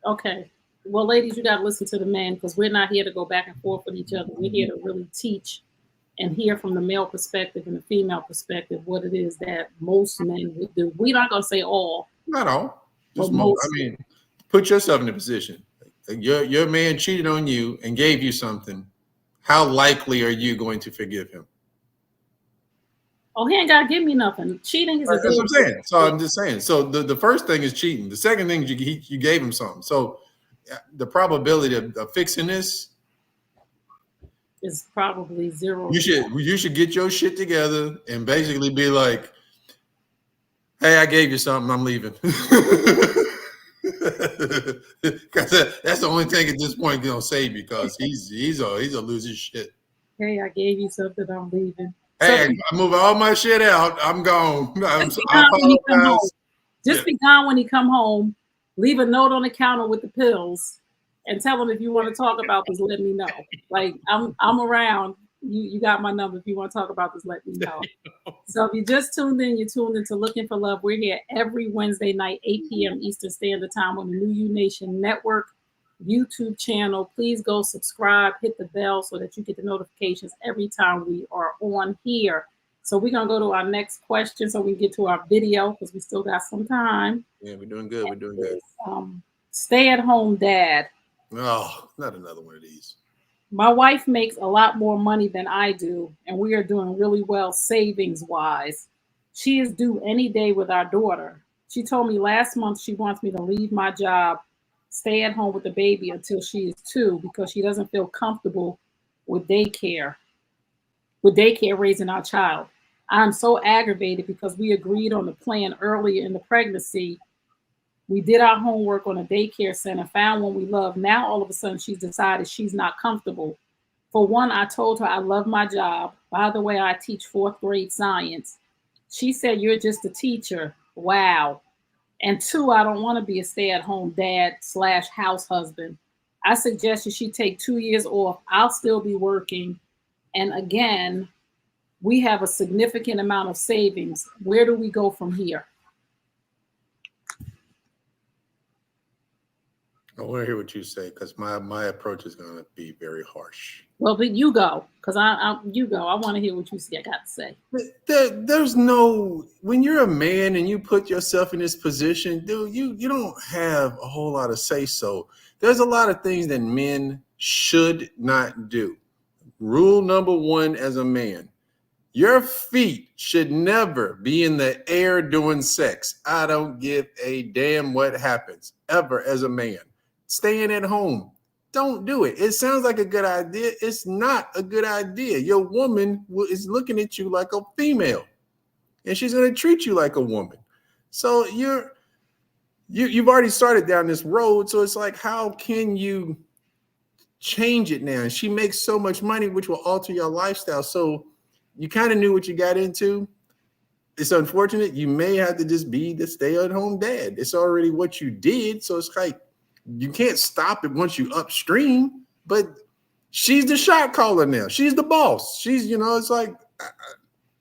okay. Well, ladies, you got to listen to the man, because we're not here to go back and forth with each other. We're here to really teach and hear from the male perspective and the female perspective what it is that most men would do. We're not going to say all. Not all. Just most. I mean, put yourself in a position. Your man cheated on you and gave you something. How likely are you going to forgive him? Oh, he ain't got to give me nothing. Cheating is that's what I'm saying. So I'm just saying. So the first thing is cheating. The second thing is you gave him something. So the probability of fixing this is probably zero. You should get your shit together and basically be like, "Hey, I gave you something. I'm leaving." Because that's the only thing at this point he's gonna say, because he's a lose his shit. Hey, I gave you something. I'm leaving. Hey, I'm moving all my shit out. I'm gone. Just be gone when he come home. Leave a note on the counter with the pills, and tell him if you want to talk about this, let me know. Like I'm around. You got my number. If you want to talk about this, let me know. So if you just tuned in, you're tuned into Looking for Love. We're here every Wednesday night, 8 p.m. Eastern Standard Time on the New You Nation Network YouTube channel. Please go subscribe, hit the bell so that you get the notifications every time we are on here. So we're going to go to our next question so we can get to our video, because we still got some time. Yeah, we're doing good. We're doing good. Stay-at-home dad. Oh, not another one of these. My wife makes a lot more money than I do, and we are doing really well savings-wise. She is due any day with our daughter. She told me last month she wants me to leave my job, stay at home with the baby until she is 2, because she doesn't feel comfortable with daycare raising our child. I'm so aggravated because we agreed on the plan earlier in the pregnancy. We did our homework on a daycare center, found one we love. Now, all of a sudden, she's decided she's not comfortable. For one, I told her I love my job. By the way, I teach fourth grade science. She said, "You're just a teacher." Wow. And two, I don't want to be a stay at home dad slash house husband. I suggested she take 2 years off. I'll still be working. And again, we have a significant amount of savings. Where do we go from here? I want to hear what you say because my approach is going to be very harsh. Well, but you go, because you go. I want to hear what you got to say. There's no, when you're a man and you put yourself in this position, dude, you don't have a whole lot of say so. There's a lot of things that men should not do. Rule number one as a man, your feet should never be in the air doing sex. I don't give a damn what happens ever as a man. Staying at home. Don't do it. It sounds like a good idea. It's not a good idea. Your woman is looking at you like a female, and she's going to treat you like a woman. So you've already started down this road. So it's like, how can you change it now? And she makes so much money, which will alter your lifestyle. So you kind of knew what you got into. It's unfortunate. You may have to just be the stay-at-home dad. It's already what you did. So it's like, you can't stop it once you upstream, but she's the shot caller now. She's the boss. She's, it's like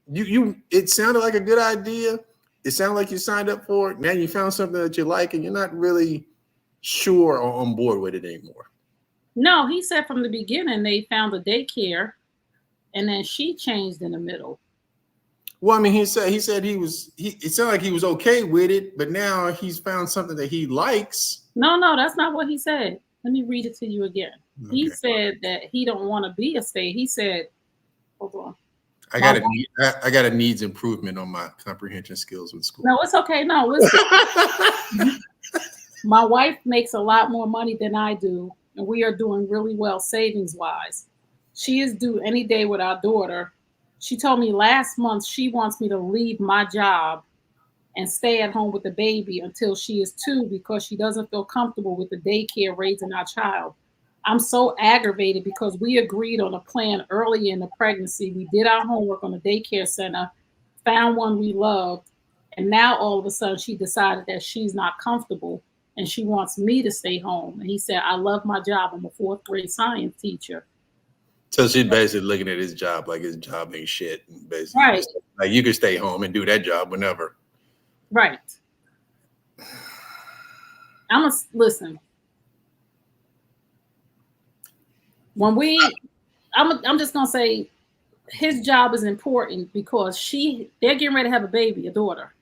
it sounded like a good idea. It sounded like you signed up for it. Now you found something that you like and you're not really sure or on board with it anymore. No, he said from the beginning they found a daycare and then she changed in the middle. Well, I mean, it sounded like he was okay with it, but now he's found something that he likes. No, that's not what he said. Let me read it to you again. Okay. He said that he don't want to be a stay. He said, hold on. I got a needs improvement on my comprehension skills with school. No, it's okay. No, listen. My wife makes a lot more money than I do, and we are doing really well savings wise. She is due any day with our daughter. She told me last month she wants me to leave my job and stay at home with the baby until she is 2 because she doesn't feel comfortable with the daycare raising our child. I'm so aggravated because we agreed on a plan early in the pregnancy. We did our homework on a daycare center, found one we loved, and now all of a sudden she decided that she's not comfortable and she wants me to stay home. And he said, "I love my job. I'm a fourth grade science teacher." So she's basically looking at his job like his job ain't shit. Basically, right? Like you can stay home and do that job whenever. Right. Listen. I'm just gonna say his job is important because they're getting ready to have a baby, a daughter.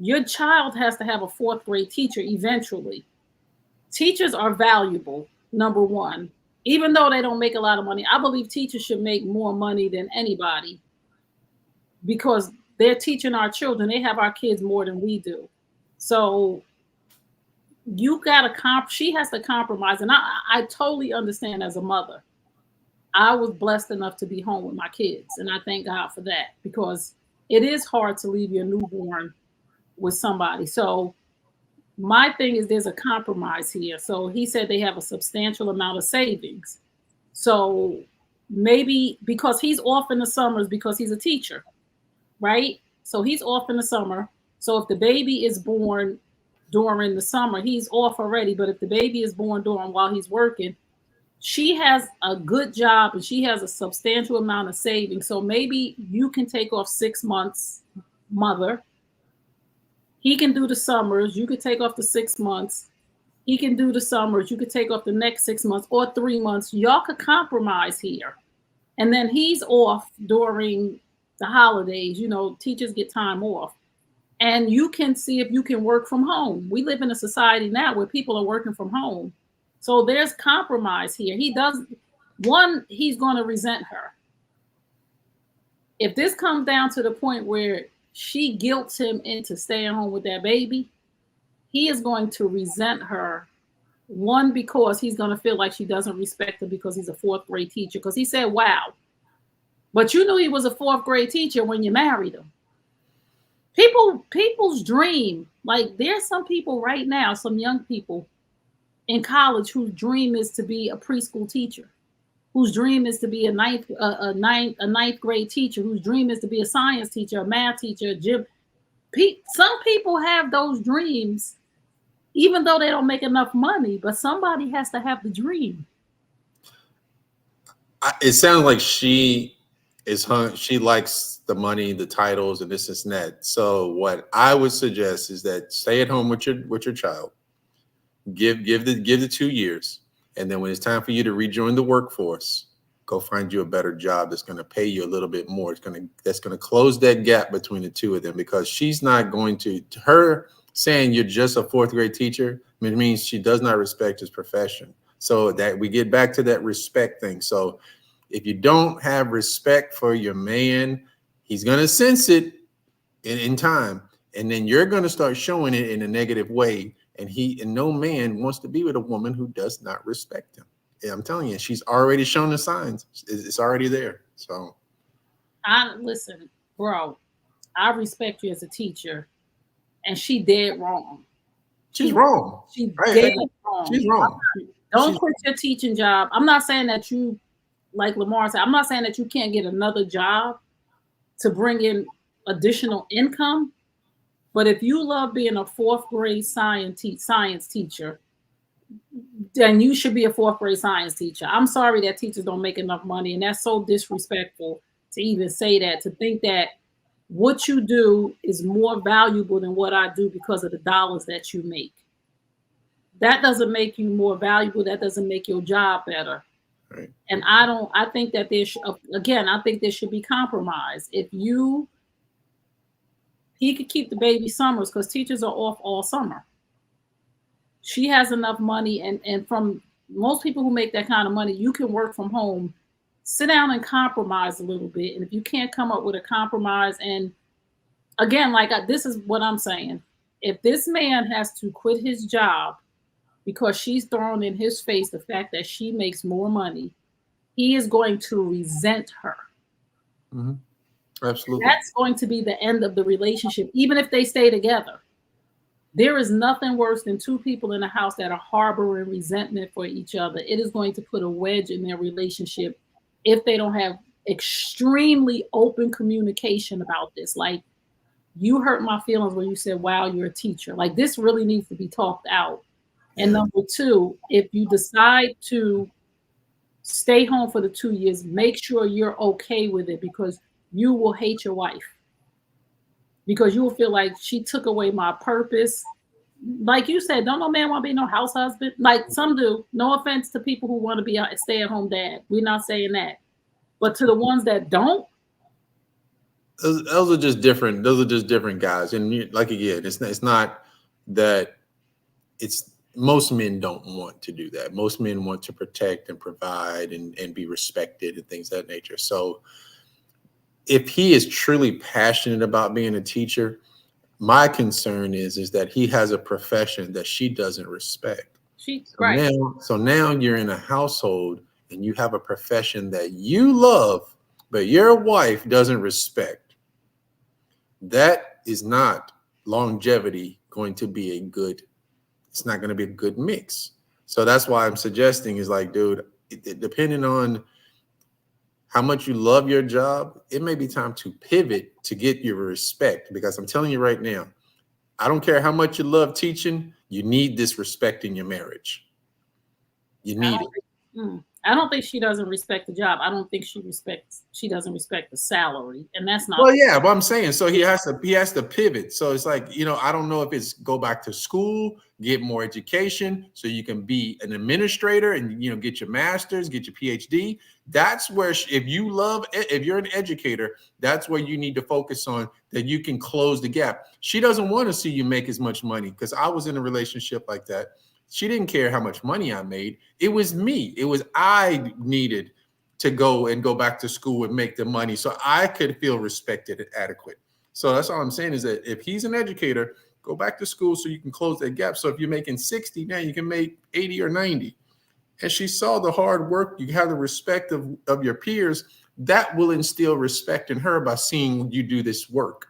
Your child has to have a fourth grade teacher eventually. Teachers are valuable, number one. Even though they don't make a lot of money, I believe teachers should make more money than anybody because they're teaching our children. They have our kids more than we do. So she has to compromise. And I totally understand as a mother. I was blessed enough to be home with my kids. And I thank God for that because it is hard to leave your newborn with somebody. So my thing is there's a compromise here. So he said they have a substantial amount of savings. So maybe because he's off in the summers because he's a teacher, right? So he's off in the summer. So if the baby is born during the summer, he's off already. But if the baby is born while he's working, she has a good job and she has a substantial amount of savings. So maybe you can take off 6 months, mother. He can do the summers. You could take off the 6 months. He can do the summers. You could take off the next 6 months or 3 months. Y'all could compromise here. And then he's off during the holidays. Teachers get time off. And you can see if you can work from home. We live in a society now where people are working from home. So there's compromise here. He's going to resent her. If this comes down to the point where she guilts him into staying home with that baby, he is going to resent her. One, because he's going to feel like she doesn't respect him because he's a fourth grade teacher. Because he said, wow, But you knew he was a fourth grade teacher when you married him. People's dream, like there's some people right now, some young people in college whose dream is to be a preschool teacher, whose dream is to be a ninth grade teacher, whose dream is to be a science teacher, a math teacher, a gym. Some people have those dreams, even though they don't make enough money. But somebody has to have the dream. It sounds like she she likes the money, the titles, and this and that. So what I would suggest is that stay at home with your child. Give the 2 years, and then when it's time for you to rejoin the workforce, go find you a better job that's going to pay you a little bit more. That's going to close that gap between the two of them, because she's not going to her saying you're just a fourth grade teacher. It means she does not respect his profession. So that we get back to that respect thing. So if you don't have respect for your man, he's going to sense it in time, and then you're going to start showing it in a negative way. And no man wants to be with a woman who does not respect him. Yeah, I'm telling you, she's already shown the signs. It's already there. So Listen, bro, I respect you as a teacher, and she dead wrong. She's wrong. She's dead wrong. She's wrong. Don't quit your teaching job. I'm not saying that you, like Lamar said, I'm not saying that you can't get another job to bring in additional income. But if you love being a fourth grade science teacher, then you should be a fourth grade science teacher. I'm sorry that teachers don't make enough money, and that's so disrespectful to even say that, to think that what you do is more valuable than what I do because of the dollars that you make. That doesn't make you more valuable. That doesn't make your job better. Right. And I think that I think there should be compromise. He could keep the baby summers because teachers are off all summer. She has enough money, and from most people who make that kind of money, you can work from home. Sit down and compromise a little bit. And if you can't come up with a compromise, and again, this is what I'm saying. If this man has to quit his job because she's thrown in his face the fact that she makes more money, he is going to resent her. Mm-hmm. Absolutely. That's going to be the end of the relationship, even if they stay together. There is nothing worse than two people in a house that are harboring resentment for each other. It is going to put a wedge in their relationship if they don't have extremely open communication about this. Like, you hurt my feelings when you said, wow, you're a teacher. Like, this really needs to be talked out. Yeah. And number two, if you decide to stay home for the 2 years, make sure you're okay with it, because you will hate your wife, because you will feel like she took away my purpose. Like you said, don't no man want to be no house husband. Like some do. No offense to people who want to be a stay-at-home dad. We're not saying that. But to the ones that don't, those are just different. Those are just different guys. And like, again, it's not that most men don't want to do that. Most men want to protect and provide and be respected and things of that nature. So if he is truly passionate about being a teacher, my concern is that he has a profession that she doesn't respect. So now you're in a household and you have a profession that you love, but your wife doesn't respect. That is not longevity going to be it's not going to be a good mix. So that's why I'm suggesting is like, dude, depending on how much you love your job, it may be time to pivot to get your respect. Because I'm telling you right now, I don't care how much you love teaching, you need this respect in your marriage. You need it. I don't think she doesn't respect the job. I don't think she doesn't respect the salary. And that's not. Well, yeah, but I'm saying, so he has to pivot. So it's like, I don't know if it's go back to school, get more education so you can be an administrator and, get your master's, get your PhD. That's where, if you're an educator, that's where you need to focus on, that you can close the gap. She doesn't want to see you make as much money, because I was in a relationship like that. She didn't care how much money I made. It was me. It was I needed to go back to school and make the money so I could feel respected and adequate. So that's all I'm saying, is that if he's an educator, go back to school so you can close that gap. So if you're making 60 now, you can make 80 or 90. And she saw the hard work. You have the respect of your peers. that will instill respect in her by seeing you do this work.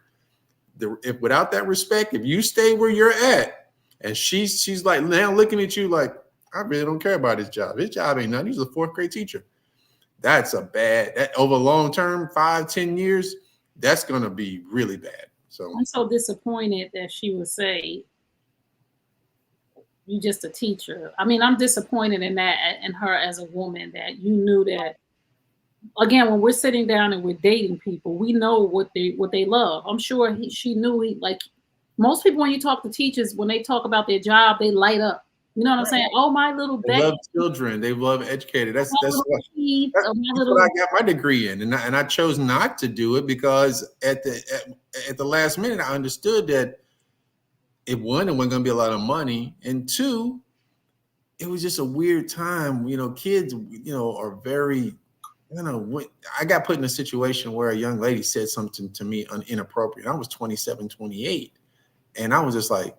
If without that respect, if you stay where you're at, and she's like now looking at you like, I really don't care about his job. His job ain't nothing. He's a fourth grade teacher. That's that over long term, 5-10 years, that's gonna be really bad. So I'm so disappointed that she would say, you just a teacher. I mean, I'm disappointed in that, in her as a woman, that you knew that. Again, when we're sitting down and we're dating people, we know what they love. I'm sure she knew like most people, when you talk to teachers, when they talk about their job, they light up. You know what I'm saying? Oh, my little they love children. They love educated. That's what I got my degree in, and I chose not to do it because at the last minute I understood that it wasn't going to be a lot of money, and two, it was just a weird time. Kids, are very, I got put in a situation where a young lady said something to me inappropriate. I was 27, 28, and I was just like,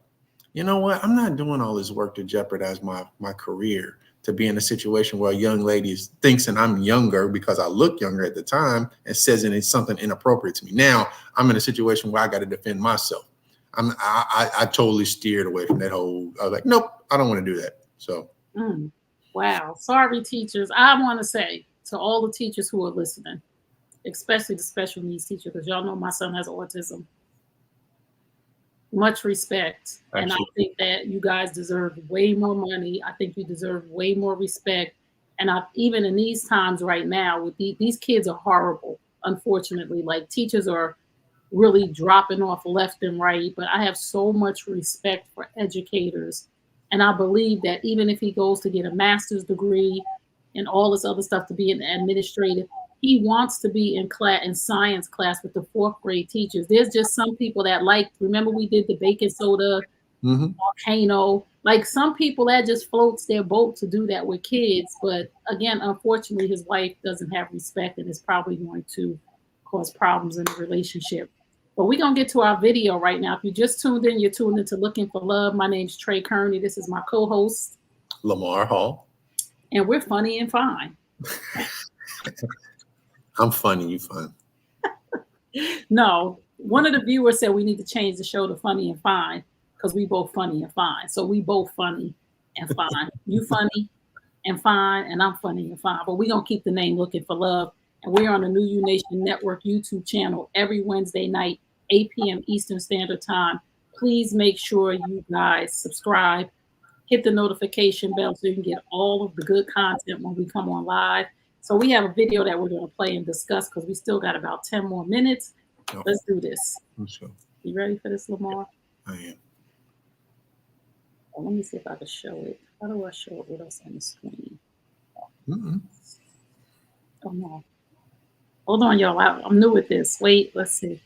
you know what? I'm not doing all this work to jeopardize my career to be in a situation where a young lady thinks that I'm younger because I look younger at the time and says it's something inappropriate to me. Now I'm in a situation where I got to defend myself. I totally steered away from that whole. I was like, nope, I don't want to do that. So, wow, sorry, teachers. I want to say to all the teachers who are listening, especially the special needs teacher, because y'all know my son has autism. Much respect. Absolutely. And I think that you guys deserve way more money. I think you deserve way more respect. And even in these times right now, with these kids are horrible, unfortunately. Like, teachers are really dropping off left and right. But I have so much respect for educators. And I believe that even if he goes to get a master's degree and all this other stuff to be an administrative, he wants to be in science class with the fourth grade teachers. There's just some people that remember we did the baking soda volcano. Like, some people that just floats their boat to do that with kids. But again, unfortunately, his wife doesn't have respect, and it's probably going to cause problems in the relationship. But we're going to get to our video right now. If you just tuned in, you're tuned into Looking for Love. My name's Trey Kearney. This is my co-host, Lamar Hall. And we're funny and fine. I'm funny, you fun. No, one of the viewers said we need to change the show to Funny and Fine because we both funny and fine. So we both funny and fine. You funny and fine, and I'm funny and fine. But we're going to keep the name Looking for Love. And we're on the New You Nation Network YouTube channel every Wednesday night, 8 p.m. Eastern Standard Time. Please make sure you guys subscribe, hit the notification bell so you can get all of the good content when we come on live. So we have a video that we're going to play and discuss because we still got about 10 more minutes. Let's do this. Sure. You ready for this, Lamar? I am. Well, let me see if I can show it. How do I show it with us on the screen? Oh, no. Hold on, y'all. I'm new with this. Wait, let's see.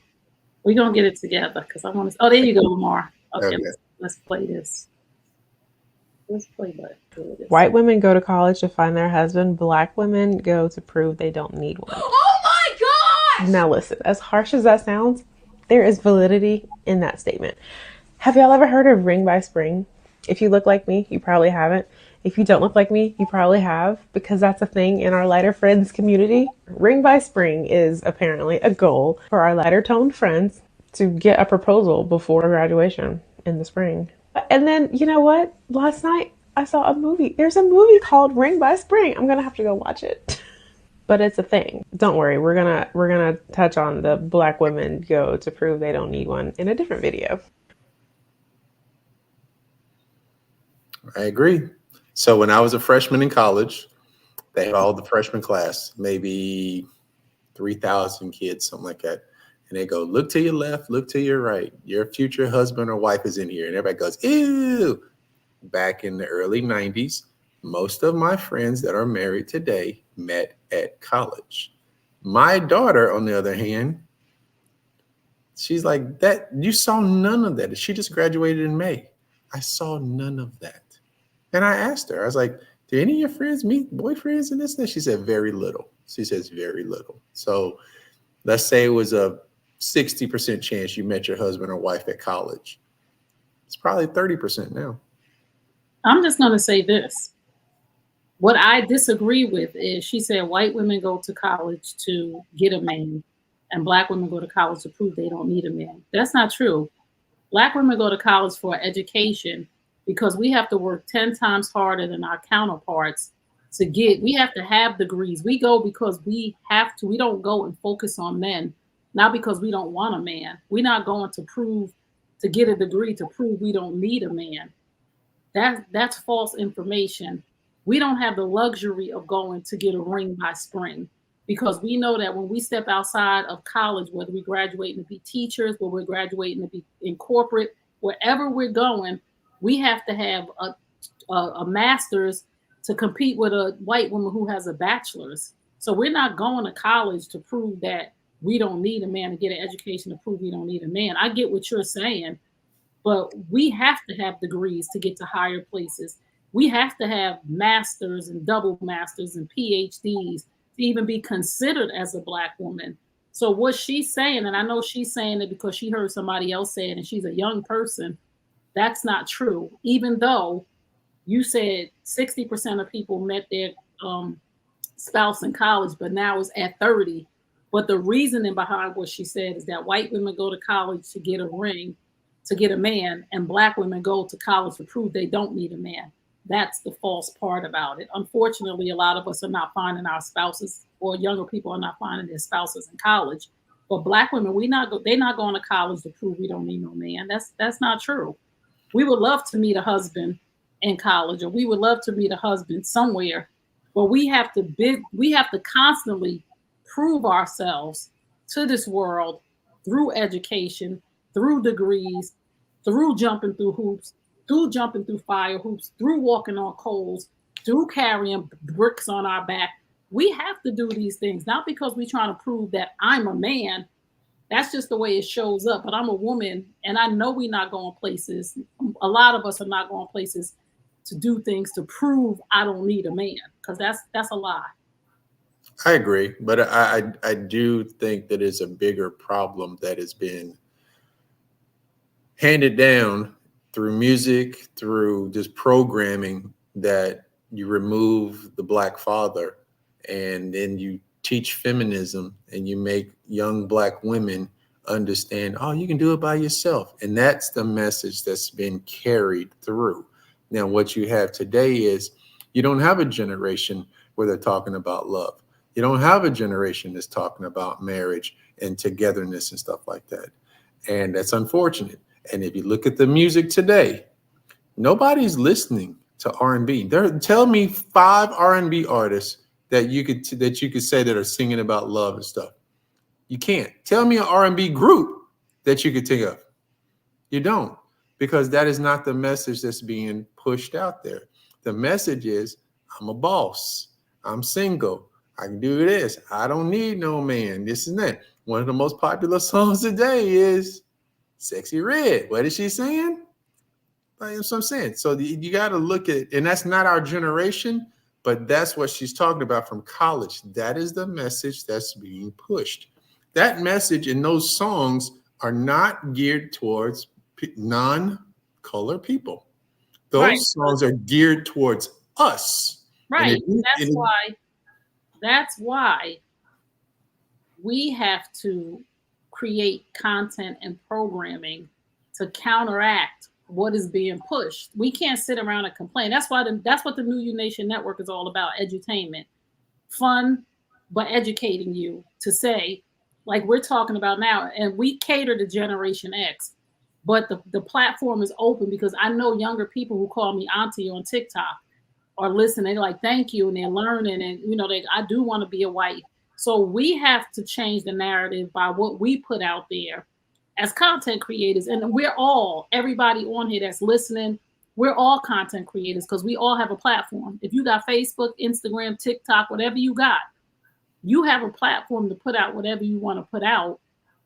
We're going to get it together because I want to. Oh, there you go, Lamar. Okay. Let's play this. Let's play that. White women go to college to find their husband. Black women go to prove they don't need one. Oh my gosh! Now listen, as harsh as that sounds, there is validity in that statement. Have y'all ever heard of Ring by Spring? If you look like me, you probably haven't. If you don't look like me, you probably have, because that's a thing in our lighter friends community. Ring by Spring is apparently a goal for our lighter toned friends to get a proposal before graduation in the spring. And then, you know what? Last night I saw a movie. There's a movie called Ring by Spring. I'm gonna have to go watch it. But it's a thing. Don't worry, we're gonna touch on the black women go to prove they don't need one in a different video. I agree. So when I was a freshman in college, they had all the freshman class, maybe 3,000 kids, something like that. And they go, look to your left, look to your right. Your future husband or wife is in here. And everybody goes, ew. Back in the early 90s, most of my friends that are married today met at college. My daughter, on the other hand, she's like, that you saw none of that. She just graduated in May. I saw none of that. And I asked her, I was like, do any of your friends meet boyfriends and this and that? She said, very little. She says, very little. So let's say it was a 60% chance you met your husband or wife at college. It's probably 30% now. I'm just going to say this. What I disagree with is she said white women go to college to get a man and black women go to college to prove they don't need a man. That's not true. Black women go to college for education because we have to work 10 times harder than our counterparts to get, we have to have degrees. We go because we have to. We don't go and focus on men, not because we don't want a man. We're not going to prove, to get a degree to prove we don't need a man. That's false information. We don't have the luxury of going to get a ring by spring because we know that when we step outside of college, whether we graduating to be teachers, whether we're graduating to be in corporate, wherever we're going, we have to have a master's to compete with a white woman who has a bachelor's. So we're not going to college to prove that we don't need a man, to get an education to prove we don't need a man. I get what you're saying, but we have to have degrees to get to higher places. We have to have masters and double masters and PhDs to even be considered as a black woman. So what she's saying, and I know she's saying it because she heard somebody else say it and she's a young person, that's not true. Even though you said 60% of people met their spouse in college, but now it's at 30. But the reasoning behind what she said is that white women go to college to get a ring, to get a man, and black women go to college to prove they don't need a man. That's the false part about it. Unfortunately, a lot of us are not finding our spouses, or younger people are not finding their spouses in college. But black women, they're not going to college to prove we don't need no man. That's not true. We would love to meet a husband in college, or we would love to meet a husband somewhere, but we have to constantly prove ourselves to this world through education, through degrees, through jumping through hoops, through jumping through fire hoops, through walking on coals, through carrying bricks on our back. We have to do these things, not because we're trying to prove that I'm a man. That's just the way it shows up. But I'm a woman, and I know we're not going places. A lot of us are not going places to do things to prove I don't need a man, because that's a lie. I agree, but I do think that it's a bigger problem that has been handed down through music, through just programming, that you remove the black father and then you teach feminism and you make young black women understand, oh, you can do it by yourself. And that's the message that's been carried through. Now, what you have today is you don't have a generation where they're talking about love. You don't have a generation that's talking about marriage and togetherness and stuff like that. And that's unfortunate. And if you look at the music today, nobody's listening to R&B. Tell me 5 R&B artists that you could say that are singing about love and stuff. You can't. Tell me an R&B group that you could think of. You don't, because that is not the message that's being pushed out there. The message is, I'm a boss. I'm single. I can do this. I don't need no man. This and that. One of the most popular songs today is Sexy Red. What is she saying? That's what I'm saying. So you got to look at, and that's not our generation, but that's what she's talking about from college. That is the message that's being pushed. That message in those songs are not geared towards non-color people. Those songs are geared towards us. Right. That's why we have to create content and programming to counteract what is being pushed. We can't sit around and complain. That's what the New U Nation Network is all about: edutainment, fun, but educating you to say, like we're talking about now, and we cater to Generation X, but the platform is open because I know younger people who call me auntie on TikTok are listening. They're like, thank you, and they're learning, and I do want to be a wife. So we have to change the narrative by what we put out there as content creators. And everybody on here that's listening, we're all content creators because we all have a platform. If you got Facebook, Instagram, TikTok, whatever you got, you have a platform to put out whatever you want to put out.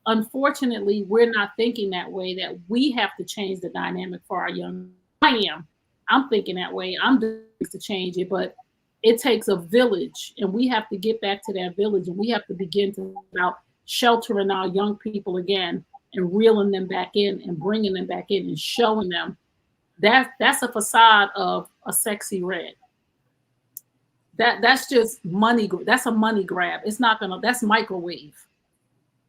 Unfortunately, we're not thinking that way, that we have to change the dynamic for our young. I'm thinking that way. I'm doing things to change it, but it takes a village, and we have to get back to that village, and we have to begin to think about sheltering our young people again and reeling them back in and bringing them back in and showing them that's a facade of a sexy red. that's just money. That's a money grab. It's not gonna. That's microwave.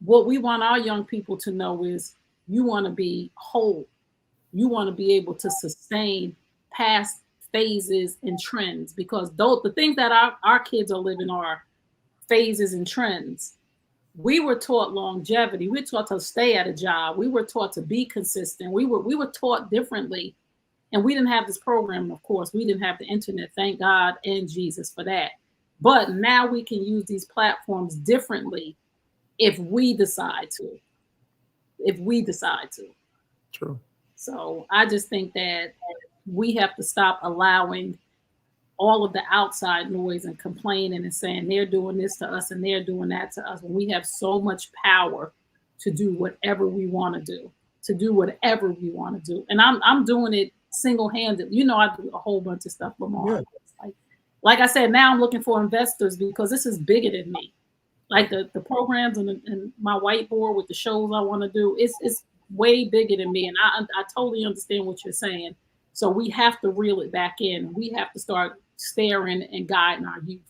What we want our young people to know is you want to be whole. You want to be able to sustain past phases and trends, because those the things that our kids are living are phases and trends. We were taught longevity. We were taught to stay at a job. We were taught to be consistent. We were taught differently. And we didn't have this program, of course. We didn't have the internet, thank God and Jesus for that. But now we can use these platforms differently if we decide to. If we decide to. True. So I just think that we have to stop allowing all of the outside noise and complaining and saying they're doing this to us and they're doing that to us, when we have so much power to do whatever we want to do whatever we want to do. And I'm doing it single-handed. You know, I do a whole bunch of stuff, Lamar. Yeah. Like I said, now I'm looking for investors because this is bigger than me. Like the programs and my whiteboard with the shows I want to do, it's way bigger than me. And I totally understand what you're saying. So we have to reel it back in. We have to start steering and guiding our youth.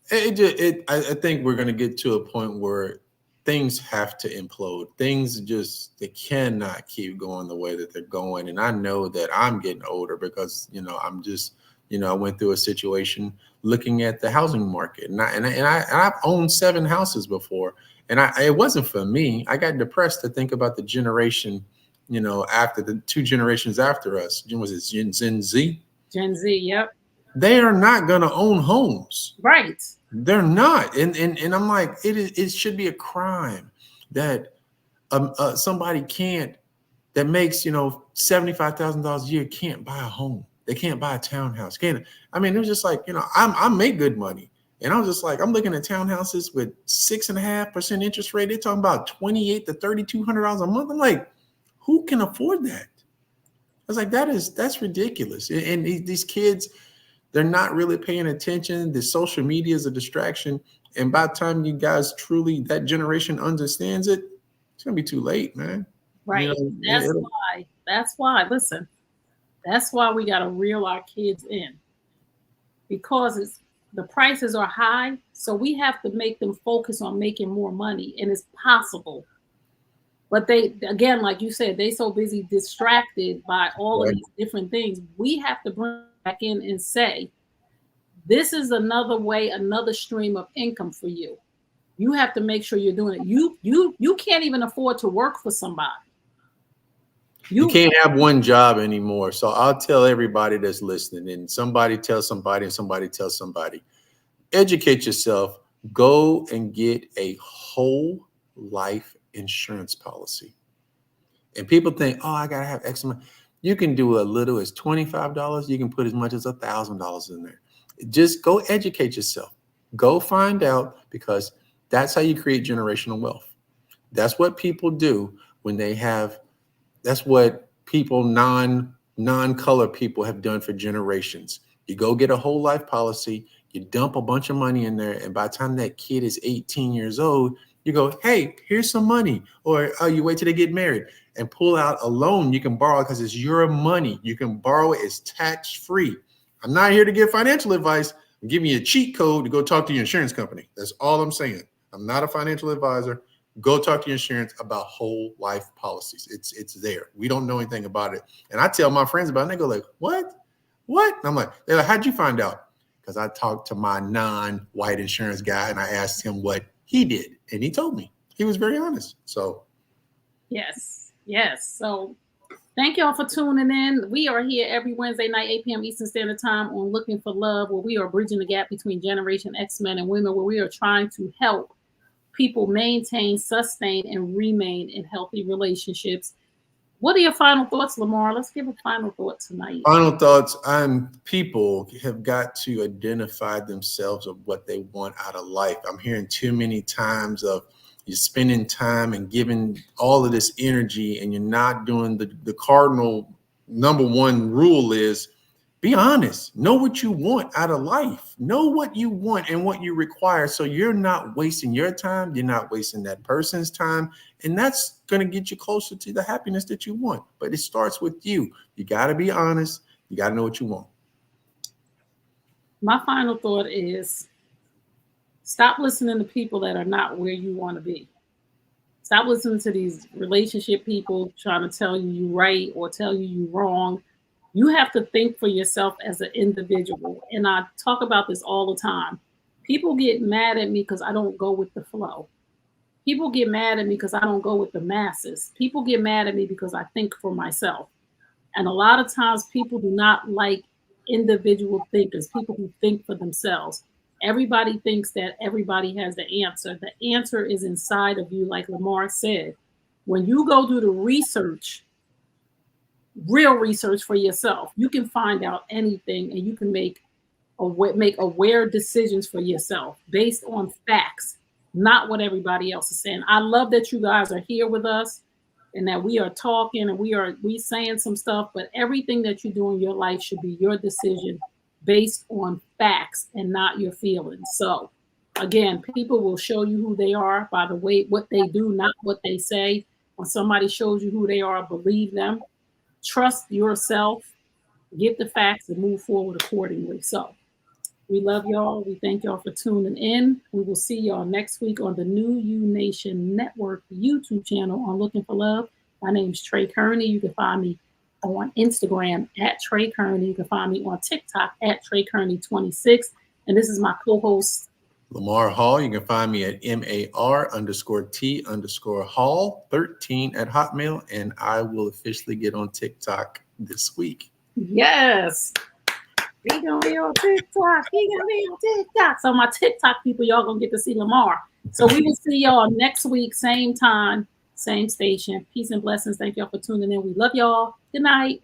I think we're going to get to a point where things have to implode. Things they cannot keep going the way that they're going. And I know that I'm getting older because, I went through a situation looking at the housing market, and I've owned 7 houses before, and it wasn't for me. I got depressed to think about the generation, after the 2 generations after us. Was it Gen Z? Gen Z, yep. They are not going to own homes. Right. They're not. And I'm like, it should be a crime that somebody that makes, $75,000 a year can't buy a home. They can't buy a townhouse. It was just like, I make good money. And I was just like, I'm looking at townhouses with 6.5% interest rate. They're talking about $2,800 to $3,200 a month. I'm like, who can afford that? I was like, that's ridiculous. And these kids, they're not really paying attention. The social media is a distraction. And by the time you guys that generation understands it, it's going to be too late, man. Right. That's why, listen, that's why we got to reel our kids in, because the prices are high. So we have to make them focus on making more money, and it's possible. But they, again, like you said, they so busy distracted by all of these different things. We have to bring back in and say, this is another way, another stream of income for you. You have to make sure you're doing it. You can't even afford to work for somebody. You can't have one job anymore. So I'll tell everybody that's listening, and somebody tells somebody, and somebody tells somebody, educate yourself. Go and get a whole life insurance policy. And people think, oh, I got to have X amount. You can do a little as $25. You can put as much as $1,000 in there. Just go educate yourself. Go find out, because that's how you create generational wealth. That's what people do when they have. That's what people, non-color people, have done for generations. You go get a whole life policy, you dump a bunch of money in there, and by the time that kid is 18 years old, you go, hey, here's some money. Or you wait till they get married and pull out a loan you can borrow, because it's your money. You can borrow it. It's tax-free. I'm not here to give financial advice. I'm giving you a cheat code to go talk to your insurance company. That's all I'm saying. I'm not a financial advisor. Go talk to your insurance about whole life policies. It's there. We don't know anything about it. And I tell my friends about it, and they go like, what? And I'm like, they're like, how'd you find out? Because I talked to my non-white insurance guy, and I asked him what he did. And he told me. He was very honest. So. Yes. So thank y'all for tuning in. We are here every Wednesday night, 8 p.m. Eastern Standard Time, on Looking for Love, where we are bridging the gap between Generation X men and women, where we are trying to help people maintain, sustain, and remain in healthy relationships. What are your final thoughts, Lamar? Let's give a final thought tonight. Final thoughts. People have got to identify themselves of what they want out of life. I'm hearing too many times of you're spending time and giving all of this energy, and you're not doing the cardinal number one rule is be honest. Know what you want out of life. Know what you want and what you require. So you're not wasting your time. You're not wasting that person's time. And that's going to get you closer to the happiness that you want. But it starts with you. You got to be honest. You got to know what you want. My final thought is stop listening to people that are not where you want to be. Stop listening to these relationship people trying to tell you right or tell you wrong. You have to think for yourself as an individual. And I talk about this all the time. People get mad at me because I don't go with the flow. People get mad at me because I don't go with the masses. People get mad at me because I think for myself. And a lot of times people do not like individual thinkers, people who think for themselves. Everybody thinks that everybody has the answer. The answer is inside of you, like Lamar said. When you go do the research, real research for yourself, you can find out anything and you can make aware decisions for yourself based on facts, not what everybody else is saying. I love that you guys are here with us and that we are talking and we saying some stuff, but everything that you do in your life should be your decision based on facts and not your feelings. So again, people will show you who they are by the way what they do, not what they say. When somebody shows you who they are, believe them. Trust yourself, get the facts, and move forward accordingly. So we love y'all. We thank y'all for tuning in. We will see y'all next week on the New You Nation Network YouTube channel on Looking for Love. My name is Trey Kearney. You can find me on Instagram at Trey Kearney. You can find me on TikTok at Trey Kearney 26. And this is my co-host, Lamar Hall. You can find me at MAR_T_Hall 13 at Hotmail. And I will officially get on TikTok this week. Yes. He gonna be on TikTok. He gonna be on TikTok. So my TikTok people, y'all gonna get to see Lamar. So we will see y'all next week, same time, same station. Peace and blessings. Thank y'all for tuning in. We love y'all. Good night.